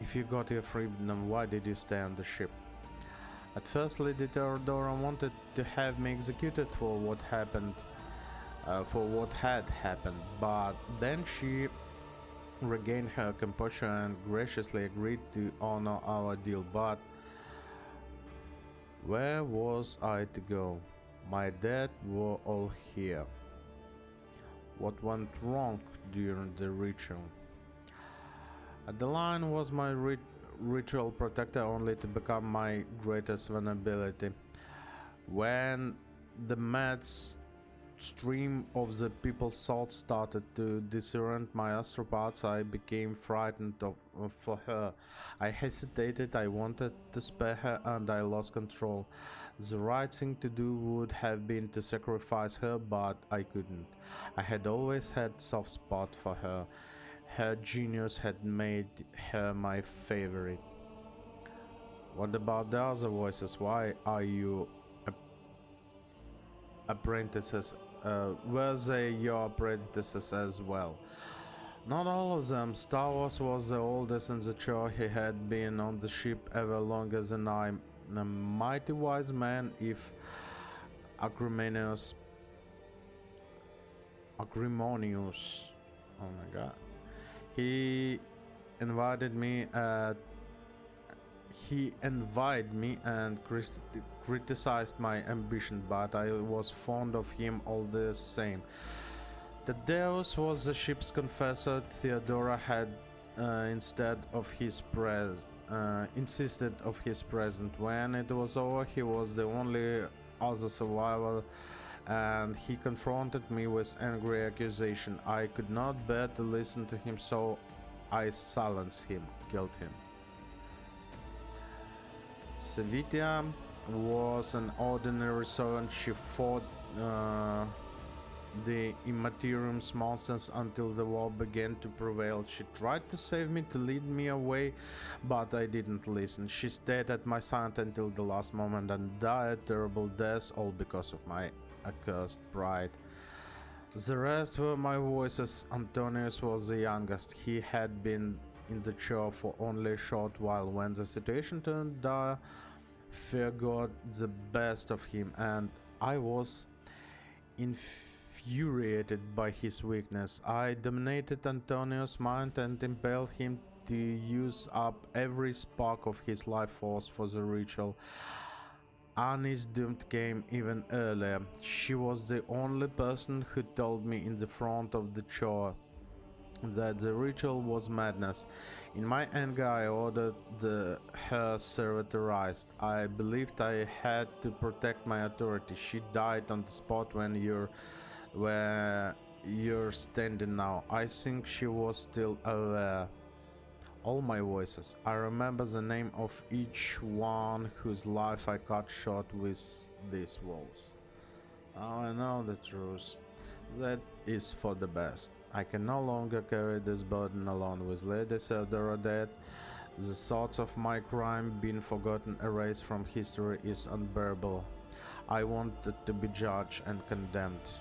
If you got your freedom, why did you stay on the ship? At first, Lady Theodora wanted to have me executed for what had happened, but then she regained her composure and graciously agreed to honor our deal. But where was I to go? My dead were all here. What went wrong during the ritual? Adeline was my ritual protector, only to become my greatest vulnerability. When the mad stream of the people's thoughts started to disorient my astropaths, I became frightened for her. I hesitated, I wanted to spare her, and I lost control. The right thing to do would have been to sacrifice her, but I couldn't. I had always had soft spot for her. Her genius had made her my favorite. What about the other voices? Why are you apprentices? Were they your apprentices as well? Not all of them. Star Wars was the oldest in the show. He had been on the ship ever longer than I. A mighty wise man, if acrimonious. Oh my god. He invited me and criticized my ambition, but I was fond of him all the same. Thaddeus was the ship's confessor. Theodora had insisted of his presence. When it was over, he was the only other survivor and he confronted me with angry accusation. I could not bear to listen to him, so I silenced him, killed him. Savitia was an ordinary servant. She fought the Immaterium's monsters until the war began to prevail. She tried to save me, to lead me away, but I didn't listen. She stayed at my side until the last moment and died terrible deaths, all because of my accursed pride. The rest were my voices. Antonius was the youngest. He had been in the chair for only a short while. When the situation turned dire, fear got the best of him, and I was infuriated by his weakness. I dominated Antonius' mind and impelled him to use up every spark of his life force for the ritual. Annie's doom came even earlier. She was the only person who told me in the front of the chore that the ritual was madness. In my anger, I ordered her servitorized. I believed I had to protect my authority. She died on the spot where you're standing now. I think she was still aware. All my voices. I remember the name of each one whose life I cut short with these walls. Now I know the truth. That is for the best. I can no longer carry this burden alone. With Lady Seldora dead, the thoughts of my crime being forgotten, erased from history, is unbearable. I wanted to be judged and condemned.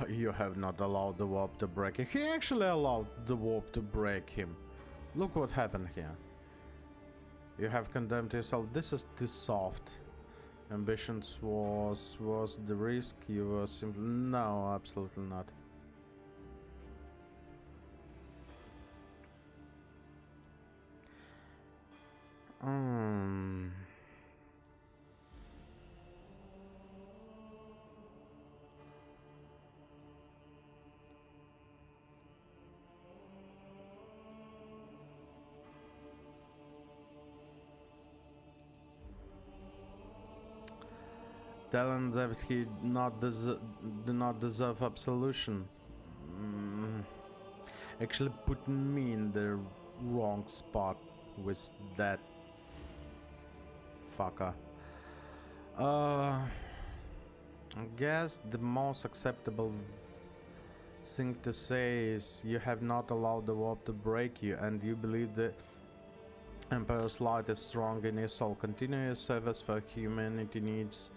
You have not allowed the warp to break him. He actually allowed the warp to break him. Look what happened here. You have condemned yourself. This is too soft. Ambitions was the risk. You were simply... No, absolutely not. Tell him that he do not deserve absolution. Actually put me in the wrong spot with that fucker. I guess the most acceptable thing to say is you have not allowed the warp to break you, and you believe the Emperor's light is strong in your soul. Continue your service, for humanity needs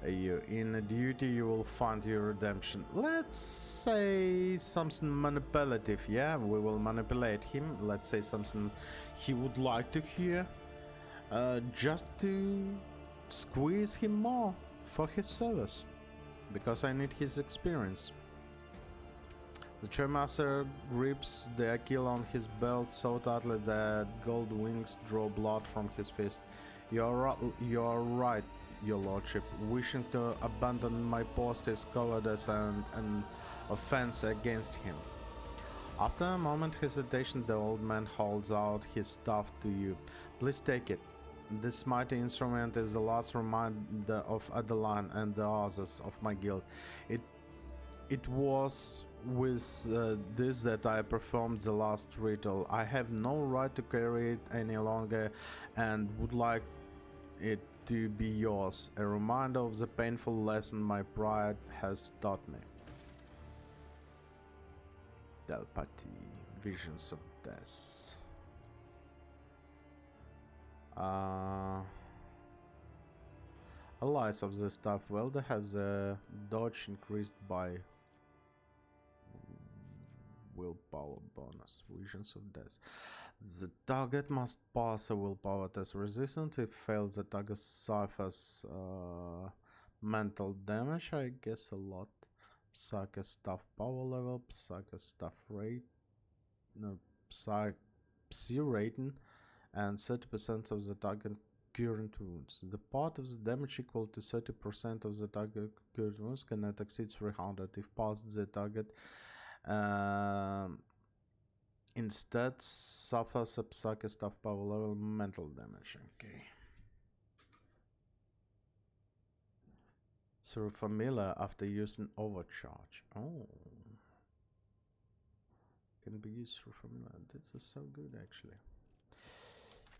you. In a duty you will find your redemption. Let's say something manipulative, yeah? We will manipulate him. Let's say something he would like to hear, just to squeeze him more for his service, because I need his experience. The Tremaster grips the Achille on his belt so tightly that gold wings draw blood from his fist. You're right, your lordship. Wishing to abandon my post is cowardice and an offense against him. After a moment's hesitation, the old man holds out his staff to you. Please take it. This mighty instrument is the last reminder of Adeline and the others of my guild. It was with this that I performed the last ritual. I have no right to carry it any longer and would like it to be yours, a reminder of the painful lesson my pride has taught me. Telepathy, visions of death. Allies of the staff, well, they have the dodge increased by willpower bonus. Visions of death. The target must pass a willpower test resistant. If fails, the target suffers mental damage, I guess a lot. Psycho staff power level, psycho staff rate, no, psi rating, and 30% of the target current wounds. The part of the damage equal to 30% of the target current wounds cannot exceed 300 if past the target. Instead, suffers a psycho staff power level mental damage. Okay. Through familiar after using overcharge. Oh. Can be used through familiar. This is so good actually.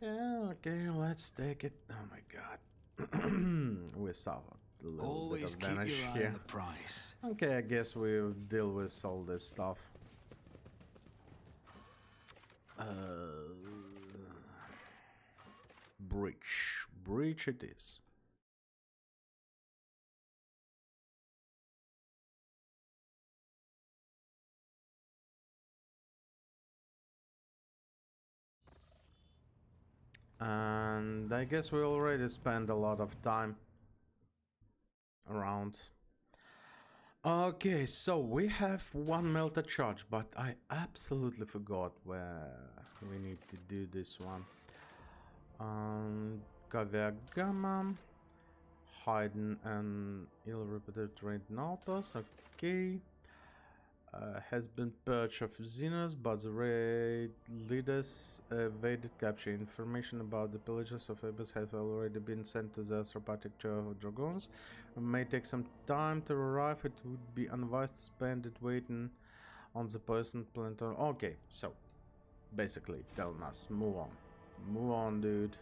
Yeah, okay, let's take it. Oh my god. We suffered a little Always bit of keep damage your eye here. on the price. Okay, I guess we'll deal with all this stuff. Breach. Breach it is. And I guess we already spent a lot of time around. Okay, so we have one melted charge, but I absolutely forgot where we need to do this one. Caviar Gamma, hidden and ill-reputed trained Nautos. Okay. Has been purged of Xenos, but the raid leaders evaded capture. Information about the pillagers of Abyss have already been sent to the Astropathic Chair of Dragoons. It may take some time to arrive. It would be unwise to spend it waiting on the person planter. Okay, so basically telling us move on. Move on, dude.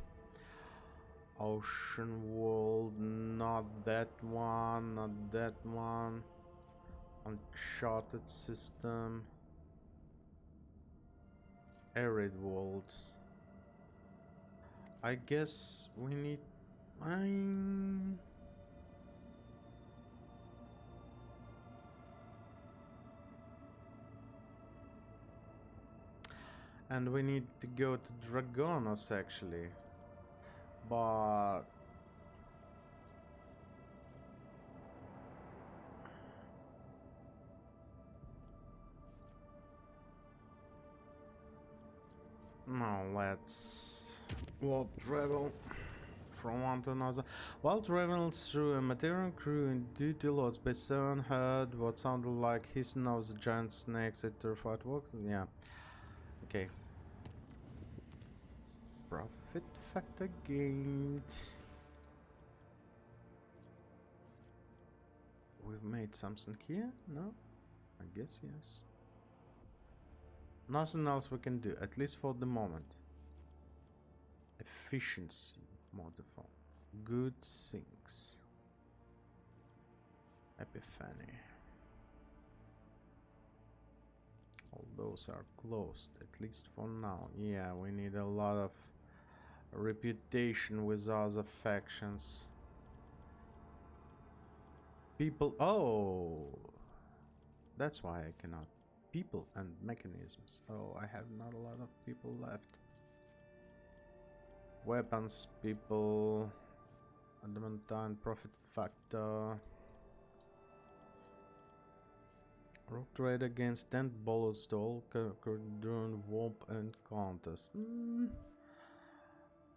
Ocean World, not that one, not that one. Uncharted system. Arid worlds. I guess we need mine. And we need to go to Dragonos actually. But no, let's warp travel from one to another. While traveling through a material crew in duty lost by 7 heard what sounded like hissing of the giant snakes at terrified walks. Yeah. Okay. Profit factor gained. We've made something here? No? I guess yes. Nothing else we can do, at least for the moment. Efficiency modifier. Good things. Epiphany. All those are closed, at least for now. Yeah, we need a lot of reputation with other factions. People. Oh! That's why I cannot. People and mechanisms. Oh, I have not a lot of people left. Weapons, people, adamantine, profit factor. Rock trade against 10 bullets to all during warp and contest.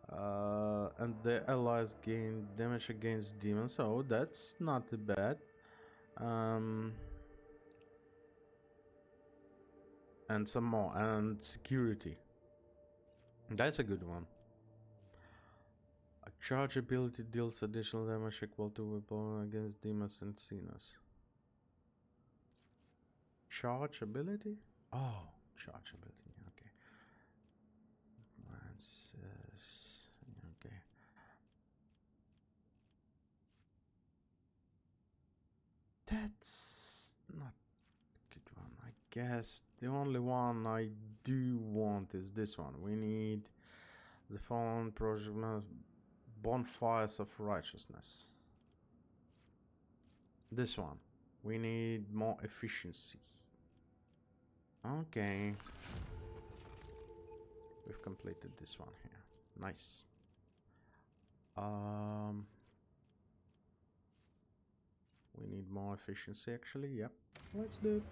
And the allies gain damage against demons. Oh, that's not too bad. And some more, and security. That's a good one. A charge ability deals additional damage equal to weapon against demons and Xenos. Charge ability? Oh, charge ability, okay. Lances, okay. That's not a good one. I guess the only one I do want is this one. We need the phone project bonfires of righteousness. This one. We need more efficiency. Okay. We've completed this one here. Nice. We need more efficiency actually. Yep. Let's do it.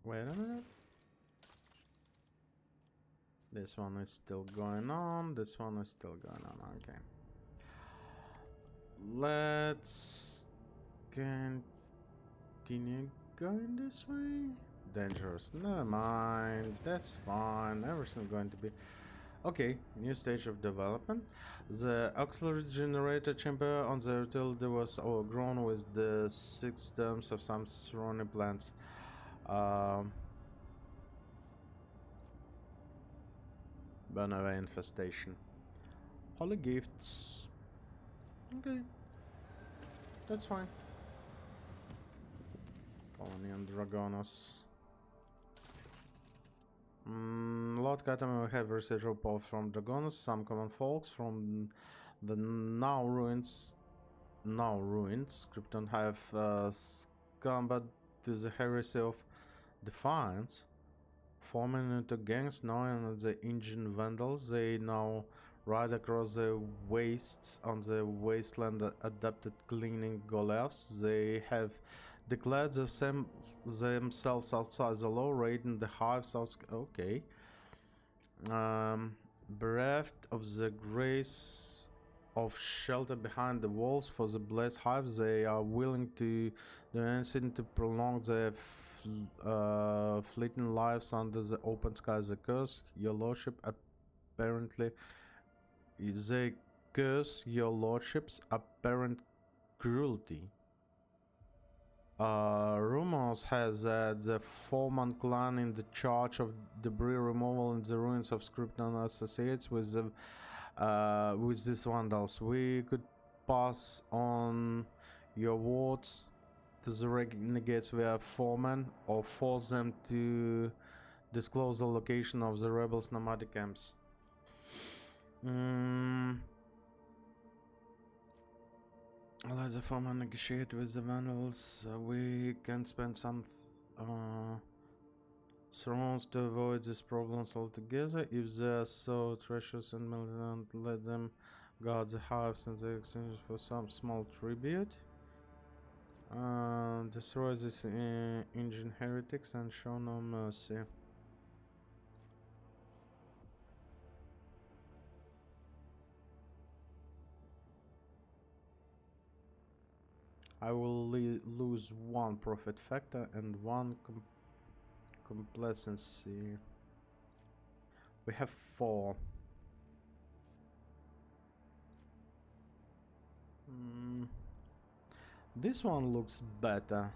Wait a minute. This one is still going on. This one is still going on. Okay. Let's continue going this way. Dangerous. Never mind. That's fine. Everything's going to be okay. New stage of development. The auxiliary generator chamber on the utility was overgrown with the 6 stems of some surrounding plants. Burn away infestation. Holy gifts. Okay. That's fine. Colony and Dragonos. Lord Katam will have received report from Dragonos, some common folks from the now ruins. Krypton have succumbed to the heresy of defiance, forming into gangs known as the Engine Vandals. They now ride across the wastes on the wasteland adapted cleaning Goliaths. They have declared themselves outside the law, raiding the hives out. Okay. Bereft of the grace of shelter behind the walls for the blessed hives, they are willing to do anything to prolong their fleeting lives under the open sky. The curse, your lordship, apparently. They curse your lordship's apparent cruelty. Rumors has that the Foreman clan in the charge of debris removal in the ruins of Krypton associates with these vandals. We could pass on your words to the renegades via Foreman or force them to disclose the location of the rebels' nomadic camps. Let the Foreman negotiate with the vandals. We can spend some thrones to avoid these problems altogether. If they are so treacherous and militant, let them guard the hives and the exchange for some small tribute. Destroy these Engine heretics and show no mercy. I will lose 1 profit factor and 1 complacency. We have 4. This one looks better.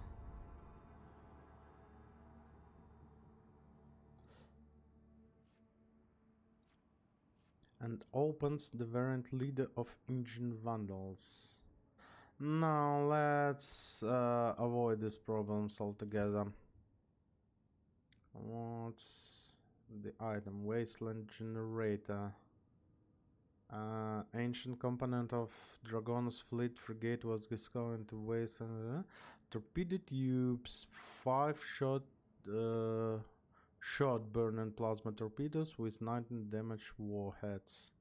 And opens the variant leader of Engine Vandals. Now let's avoid these problems altogether. What's the item? Wasteland generator. Ancient component of Dragon's fleet frigate was discovered into wasteland. Torpedo tubes, 5 short burning plasma torpedoes with 19 damage warheads.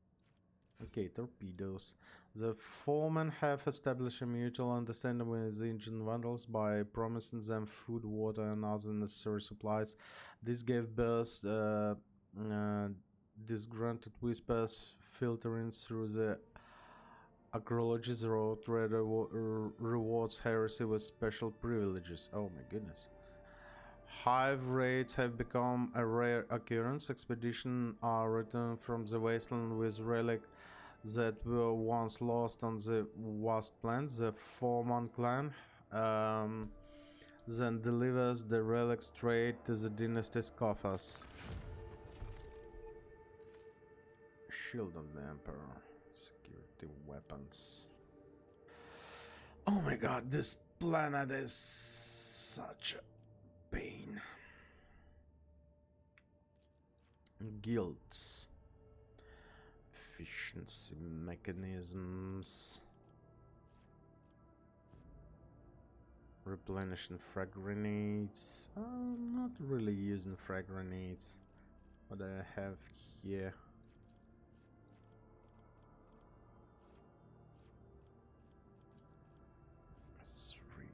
Okay, torpedoes. The foremen have established a mutual understanding with the Engine Vandals by promising them food, water, and other necessary supplies. This gave birth disgruntled whispers filtering through the archaeology's road. Trader rewards heresy with special privileges. Oh my goodness. Hive raids have become a rare occurrence. Expeditions are returned from the wasteland with relics that were once lost on the vast plains. The Foreman clan then delivers the relics straight to the dynasty's coffers. Shield of the Emperor. Security weapons. Oh my god, this planet is such a pain. Guilds. Efficiency mechanisms. Replenishing frag grenades. I'm not really using frag grenades. What do I have here? Three.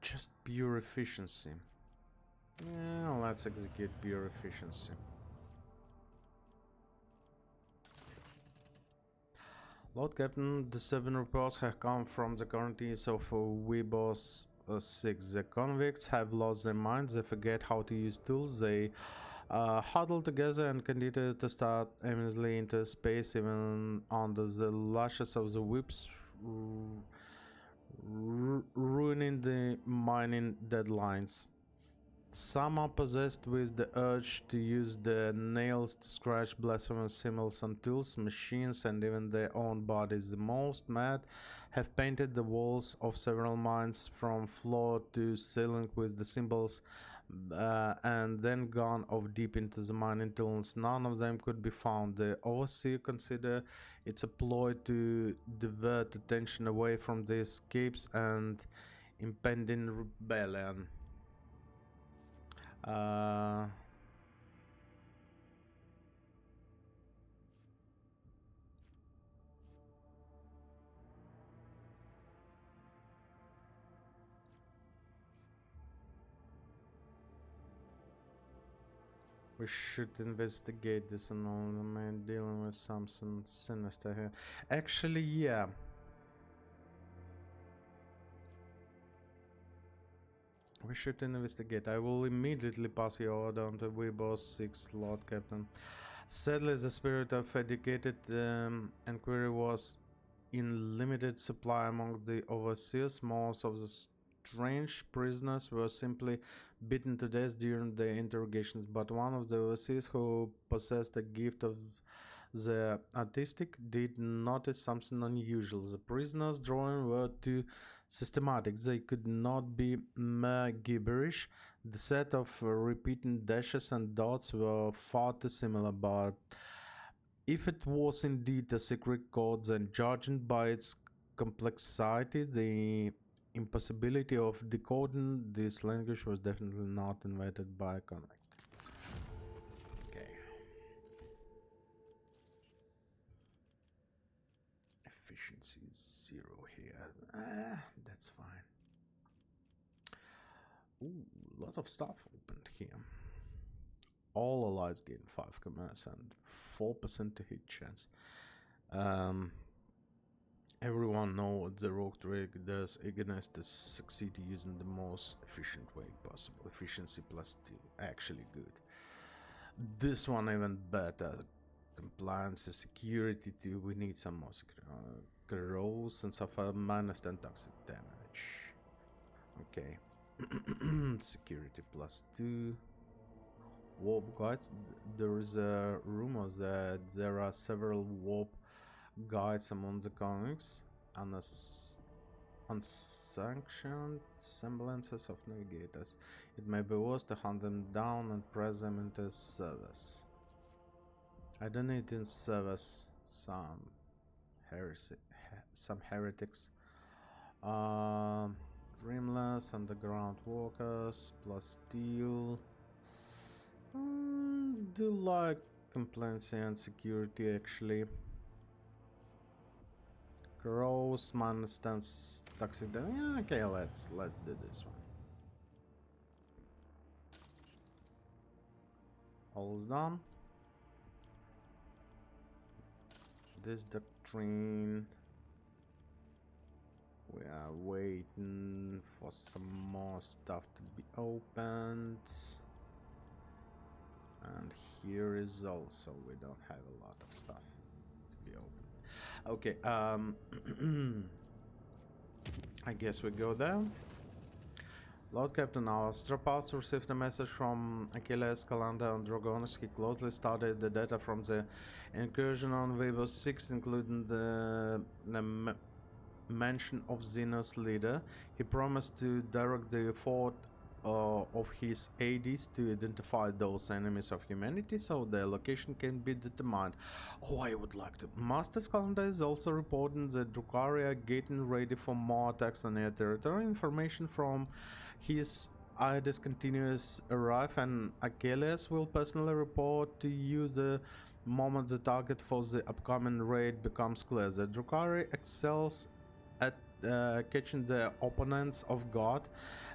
Just pure efficiency. Yeah, let's execute pure efficiency. Lord Captain, the 7 reports have come from the quarantines of Weebos 6. The convicts have lost their minds, they forget how to use tools, they huddle together and continue to start aimlessly into space even under the lashes of the whips, ruining the mining deadlines. Some are possessed with the urge to use their nails to scratch blasphemous symbols on tools, machines, and even their own bodies. The most mad have painted the walls of several mines from floor to ceiling with the symbols and then gone off deep into the mining tunnels. None of them could be found. The overseer consider it's a ploy to divert attention away from the escapes and impending rebellion. We should investigate this and all. Man, dealing with something sinister here. Actually, yeah. We should investigate. I will immediately pass your order on to Weebos 6, Lord Captain. Sadly, the spirit of educated inquiry was in limited supply among the overseers. Most of the strange prisoners were simply beaten to death during the interrogations, but one of the overseers who possessed the gift of the artistic did notice something unusual. The prisoners' drawings were too systematic. They could not be mere gibberish. The set of repeating dashes and dots were far too similar, but if it was indeed a secret code, then judging by its complexity, the impossibility of decoding this language was definitely not invented by a convict. Okay. Efficiency is 0 here. That's fine. Ooh, a lot of stuff opened here. All allies gain 5 commerce and 4% to hit chance. Everyone knows what the rogue trick does. Eagerness to succeed using the most efficient way possible. Efficiency plus 2, actually good. This one even better. Compliance and security 2. We need some more security. Corrosion and suffer minus 10 toxic damage. Okay. Security plus 2. Warp guides. There is a rumor that there are several warp guides among the comics and unsanctioned semblances of navigators. It may be worth to hunt them down and press them into service. I don't need in service some heretics. Rimless, underground workers, plus steel. Do like compliance and security actually. Gross minus 10 toxic damage. Yeah, okay, let's do this one. All is done. This doctrine. We are waiting for some more stuff to be opened. And here is also, we don't have a lot of stuff to be opened. Okay, I guess we go there. Lord Captain, our Strapouts received a message from Achilles, Calanda, and Drogonis. He closely studied the data from the incursion on Weebos 6, including the mention of Xenos leader. He promised to direct the effort of his ADs to identify those enemies of humanity so their location can be determined. Oh, I would like to. Master's calendar is also reporting that Drukhari are getting ready for more attacks on their territory. Information from his IDs continues arrive, and Achilles will personally report to you the moment the target for the upcoming raid becomes clear. The Drukhari excels at catching the opponents off guard,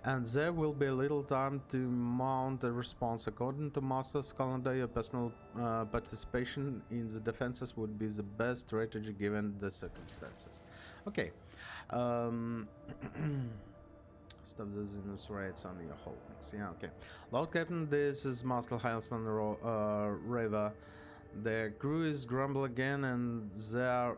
and there will be little time to mount a response. According to Master's calendar, your personal participation in the defenses would be the best strategy given the circumstances. Okay. Stop the Zenus raids on your holdings. Yeah, okay. Lord Captain, this is Master Heilsman Reva. The crew is grumble again, and they are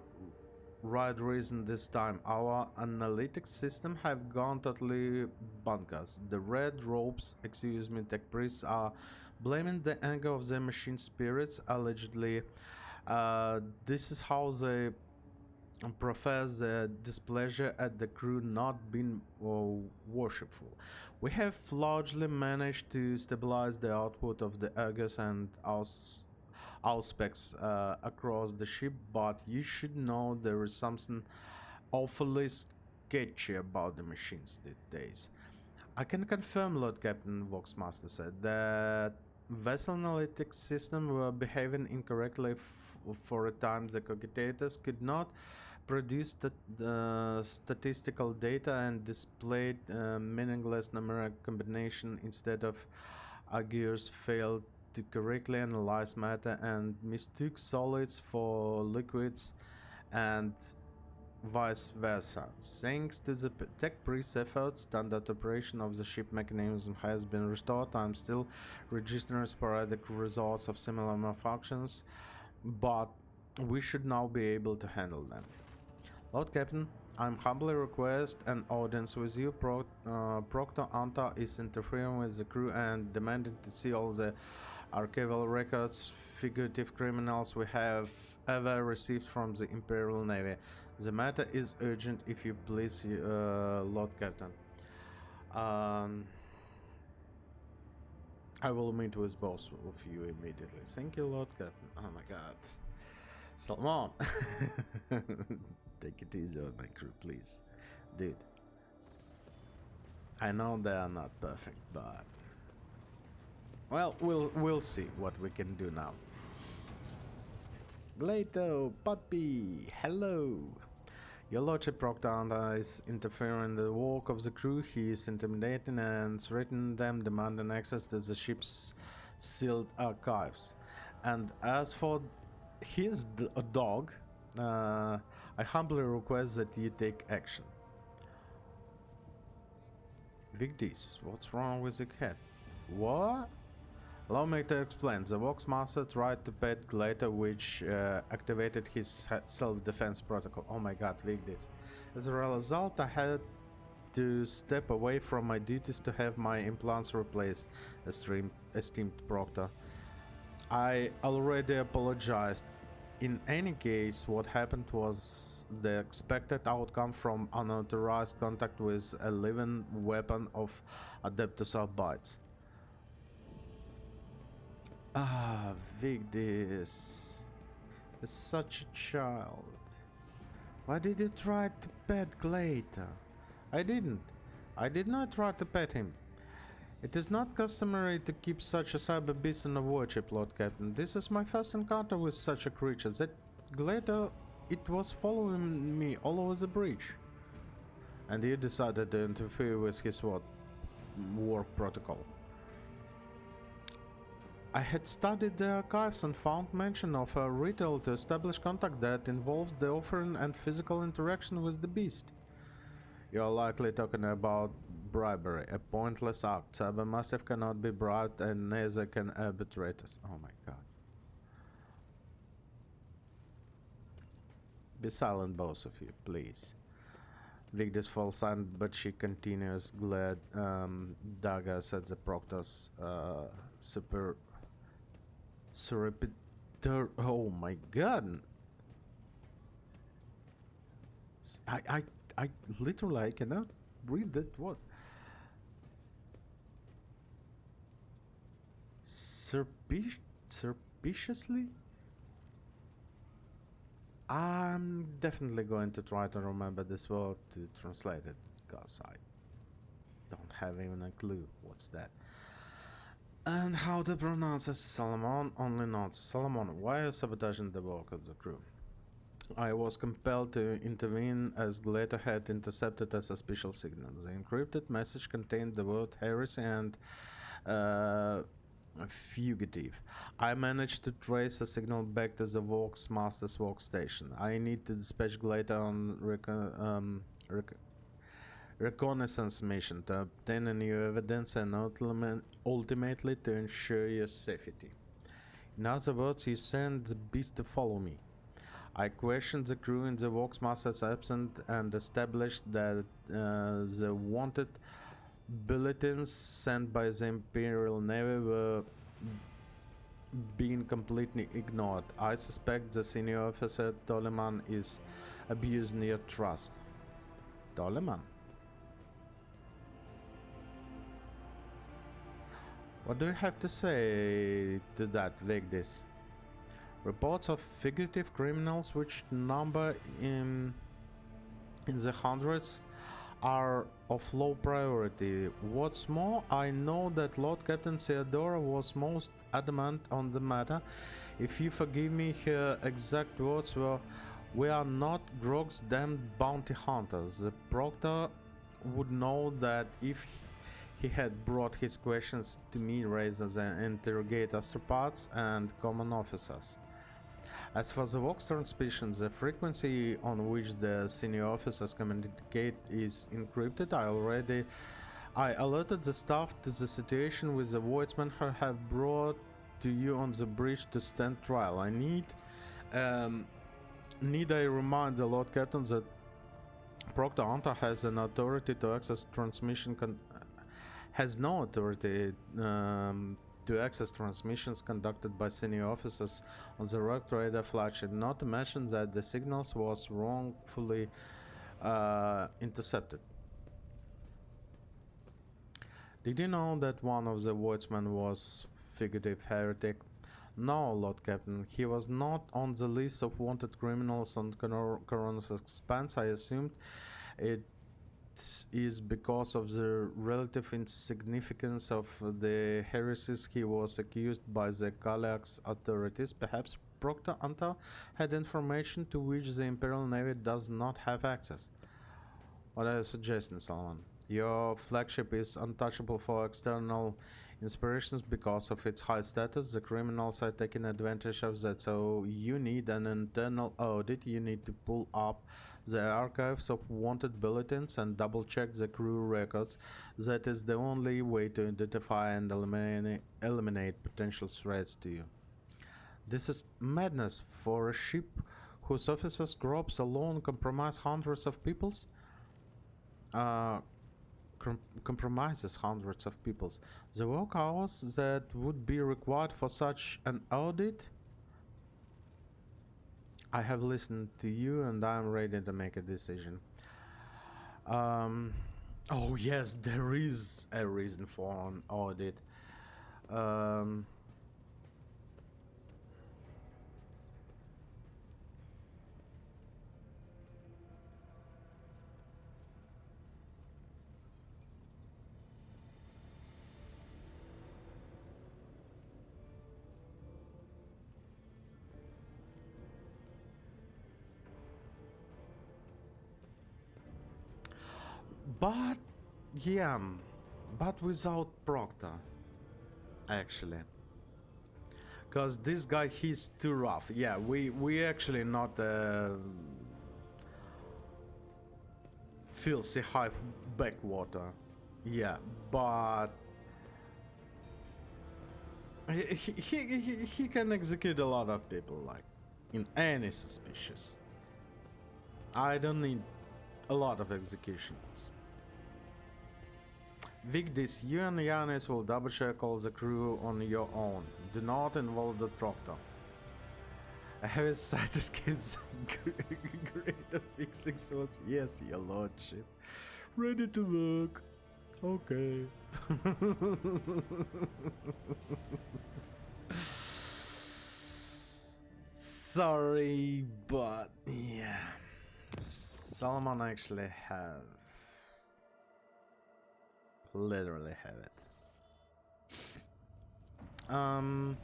right reason this time. Our analytics system have gone totally bonkers. The red ropes, excuse me, tech priests are blaming the anger of the machine spirits, allegedly. This is how they profess their displeasure at the crew not being worshipful. We have largely managed to stabilize the output of the Argus and Auspex across the ship, but you should know there is something awfully sketchy about the machines these days. I can confirm, Lord Captain, Voxmaster said, that vessel analytics system were behaving incorrectly for a time. The cogitators could not produce the statistical data and displayed meaningless numeric combination. Instead of Augurs failed to correctly analyze matter and mistook solids for liquids and vice versa. Thanks to the tech priest's efforts, standard operation of the ship mechanism has been restored. I'm still registering sporadic results of similar malfunctions, but we should now be able to handle them. Lord Captain, I'm humbly request an audience with you. Proctor Anta is interfering with the crew and demanding to see all the archival records, fugitive criminals we have ever received from the Imperial Navy. The matter is urgent, if you please, Lord Captain. I will meet with both of you immediately. Thank you, Lord Captain. Oh my god. Salmon! Take it easy on my crew, please. Dude. I know they are not perfect, but... well, we'll see what we can do now. Glato, Puppy, hello! Your Lordship Proctor is interfering in the work of the crew. He is intimidating and threatening them, demanding access to the ship's sealed archives. And as for his dog, I humbly request that you take action. Vigdis, what's wrong with the cat? What? Allow me to explain. The Voxmaster tried to pet Glater, which activated his self-defense protocol. Oh my god, Vigdis. As a result, I had to step away from my duties to have my implants replaced, esteemed Proctor. I already apologized. In any case, what happened was the expected outcome from unauthorized contact with a living weapon of Adeptus Arbites. Ah, Vigdis is such a child. Why did you try to pet Glater? I didn't. I did not try to pet him. It is not customary to keep such a cyber beast in a worship, Lord Captain. This is my first encounter with such a creature. That Glater, it was following me all over the bridge. And you decided to interfere with his work protocol. I had studied the archives and found mention of a ritual to establish contact that involved the offering and physical interaction with the beast. You are likely talking about bribery, a pointless act. Cybermassive cannot be bribed and neither can arbitrators. Oh my god. Be silent, both of you, please. Vigdis falls silent, but she continues glad daggers at the Proctor's surreptitious. Oh my god. I literally I cannot read that. What? Surreptitiously? I'm definitely going to try to remember this word to translate it, because I don't have even a clue what's that. And how to pronounce it. Solomon only notes. Solomon, why are you sabotaging the work of the crew? I was compelled to intervene as Gleta had intercepted a suspicious signal. The encrypted message contained the word heresy and fugitive. I managed to trace the signal back to the Vox Master's workstation. I need to dispatch Gleta on reconnaissance mission to obtain a new evidence and ultimately to ensure your safety. In other words, you send the beast to follow me. I questioned the crew in the Voxmaster's absence and established that the wanted bulletins sent by the Imperial Navy were being completely ignored. I suspect the senior officer Toleman is abusing your trust. Toleman? What do you have to say to that, Vigdis? Reports of fugitive criminals, which number in the hundreds, are of low priority. What's more, I know that Lord Captain Theodora was most adamant on the matter. If you forgive me, her exact words were, "We are not Grog's damned bounty hunters." The proctor would know that if he had brought his questions to me rather than interrogate astropaths and common officers. As for the Vox transmissions, the frequency on which the senior officers communicate is encrypted. I alerted the staff to the situation with the voidsmen who have brought to you on the bridge to stand trial. Need I remind the Lord Captain that Proctor Anta has an authority to access transmission has no authority to access transmissions conducted by senior officers on the Rock Trader flagship, not to mention that the signals was wrongfully intercepted. Did you know that one of the Voidsmen was fugitive heretic? No, Lord Captain, he was not on the list of wanted criminals on Corona's expense. I assumed it is because of the relative insignificance of the heresies he was accused by the Galax authorities. Perhaps Proctor Anta had information to which the Imperial Navy does not have access. What are you suggesting, Solomon? Your flagship is untouchable for external inspirations because of its high status. The criminals are taking advantage of that, so you need an internal audit. You need to pull up the archives of wanted bulletins and double check the crew records. That is the only way to identify and eliminate potential threats to you. This is madness for a ship whose officers' corps alone compromise hundreds of peoples. Compromises hundreds of peoples. The work hours that would be required for such an audit. I have listened to you and I'm ready to make a decision. Oh yes, there is a reason for an audit. But yeah, but without Proctor, actually, because this guy, he's too rough. Yeah, we actually not filthy high backwater. Yeah, but he can execute a lot of people, like in any suspicious. I don't need a lot of executions. Vigdis, you and Yanis will double check all the crew on your own. Do not involve the Proctor. A heavy sight escapes greater fixing swords. Yes, your lordship. Ready to work. Okay. sorry, but yeah, Solomon actually literally have it. And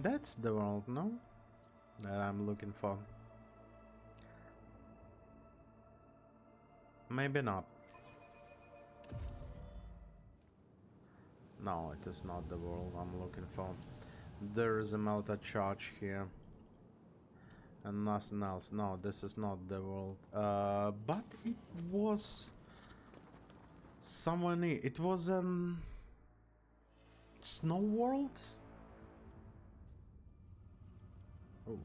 that's the world, no? That I'm looking for. Maybe not. No, it is not the world I'm looking for. There is a melted charge here. And nothing else. No, this is not the world. But it was somewhere near. It was Snow World? Oh,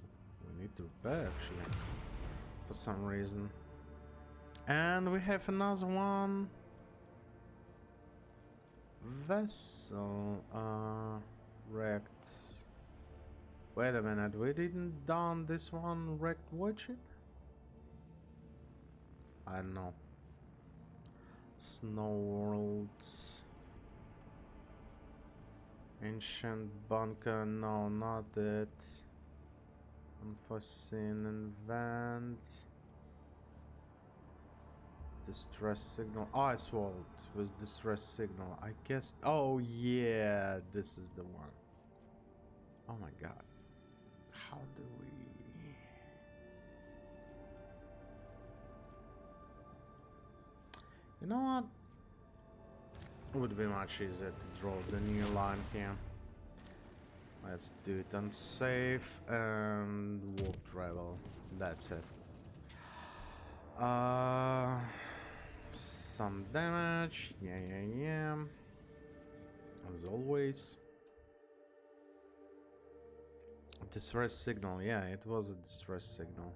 we need to repair actually. For some reason. And we have another one. Vessel wrecked. Wait a minute, we didn't done this one wrecked warship? I don't know. Snow Worlds. Ancient bunker, no, not it. Unforeseen event. Distress signal. Ice World with distress signal. I guess. Oh yeah, this is the one. Oh my god. How do we? You know what? It would be much easier to draw the new line here. Let's do it unsafe and warp travel. That's it. Some damage. Yeah. As always. Distress signal. Yeah, it was a distress signal.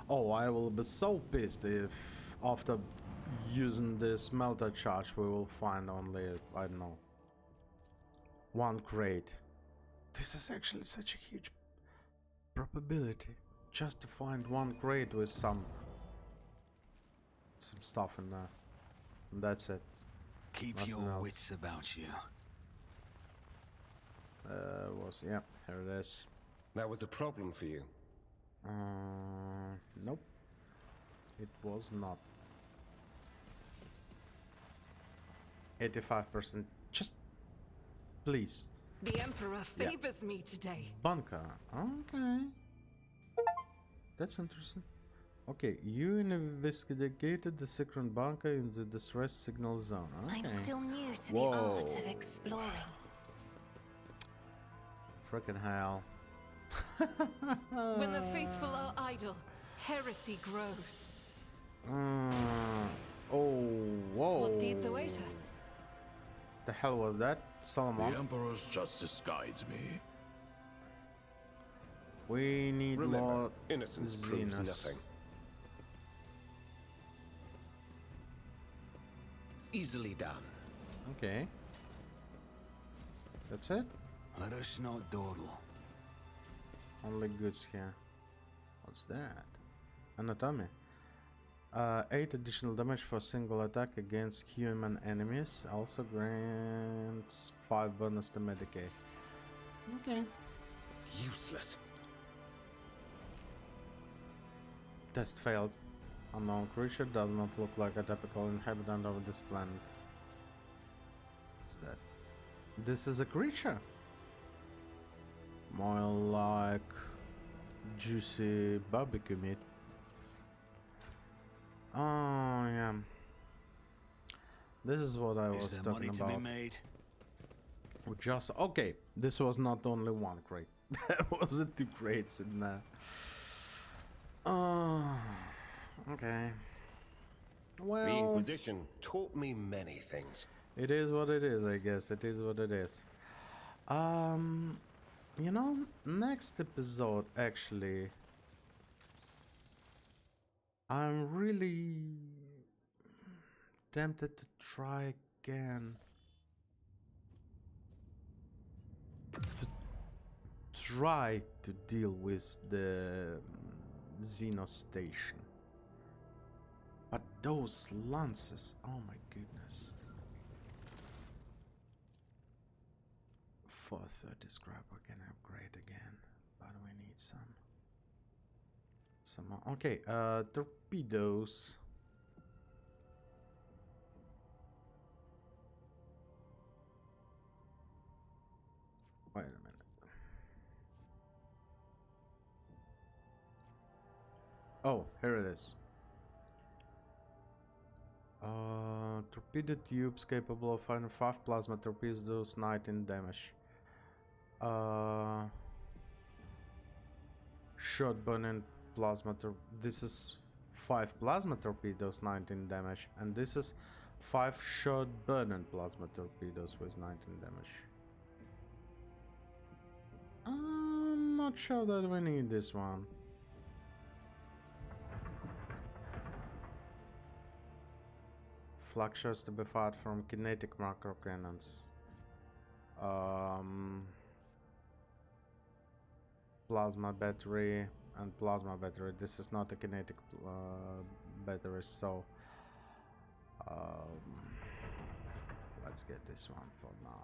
Oh, I will be so pissed if after using this melter charge we will find only, I don't know, one crate. This is actually such a huge probability just to find one crate with some stuff in there. And that's it. Keep Nothing your else. wits about you. Yeah, here it is. That was a problem for you. Nope. It was not. 85%. Just please. The Emperor favors me today. Bunker. Okay. That's interesting. Okay, you investigated the secret bunker in the distress signal zone. Okay. I'm still new to Whoa. the art of exploring. Frickin' hell. When the faithful are idle, heresy grows. Oh, whoa. What deeds await us? The hell was that? Solomon? The Emperor's justice guides me. We need Remember, Lord innocence proves Xenos. nothing. Easily done. Okay. That's it? Let us not dawdle. Only goods here. What's that? Anatomy. 8 additional damage for a single attack against human enemies. Also grants 5 bonus to Medicaid. Okay. Useless. Test failed. Unknown creature does not look like a typical inhabitant of this planet. What's that? This is a creature? More like juicy barbecue meat. Oh yeah. This is what I was Is there talking money to be about. made? We just okay. This was not only one crate. There was 2 crates in there. Oh, okay. The Well, Inquisition taught me many things. it is what it is. I guess it is what it is. You know, next episode actually, I'm really tempted to try again to try to deal with the Xenos station. But those lances, oh my goodness. 430 scrap we can upgrade again, but we need some more. Okay, torpedoes. Wait a minute. Oh, here it is. Torpedo tubes capable of firing 5 plasma torpedoes, 19 damage. Shot burning plasma this is 5 plasma torpedoes, 19 damage, and this is 5 shot burning plasma torpedoes with 19 damage. I'm not sure that we need this one. Flak shots to be fired from kinetic macro cannons. Plasma battery and plasma battery. This is not a kinetic battery, so let's get this one for now.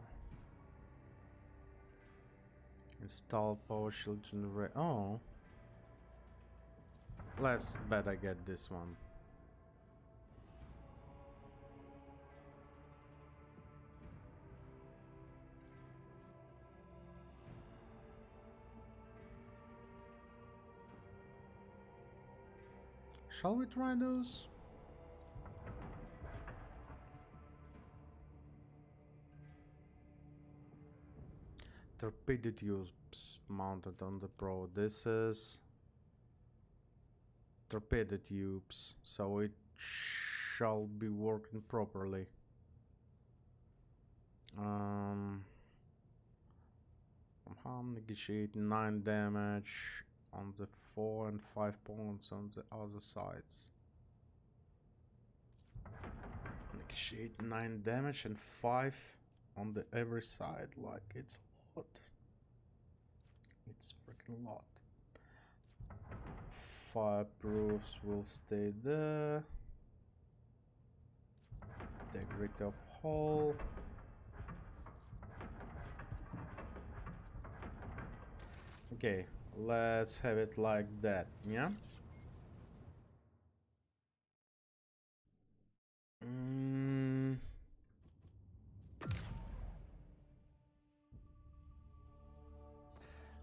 Install power shield generator. Oh, let's better get this one. Shall we try those? Torpedo tubes mounted on the Pro. This is torpedo tubes, so it shall be working properly. Negotiate 9 damage on the 4 and 5 points on the other sides. Negotiate 9 damage and 5 on the every side. Like, it's a lot. It's freaking lot. Fireproofs will stay there. Integrity of hull. Okay, let's have it like that, yeah?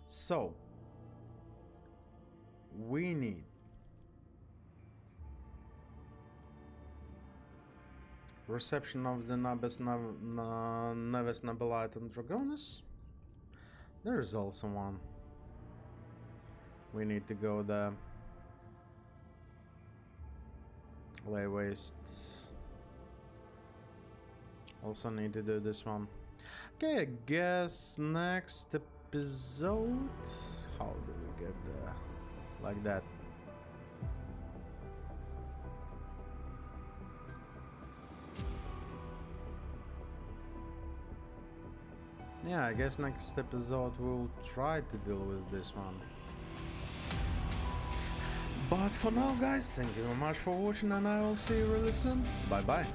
So, we need reception of the Neves Nebelite and Dragonis. There is also one. We need to go there. Lay waste. Also need to do this one. Okay, I guess next episode. How do we get there? Like that. Yeah, I guess next episode we'll try to deal with this one. But for now, guys, thank you very much for watching, and I will see you really soon. Bye bye.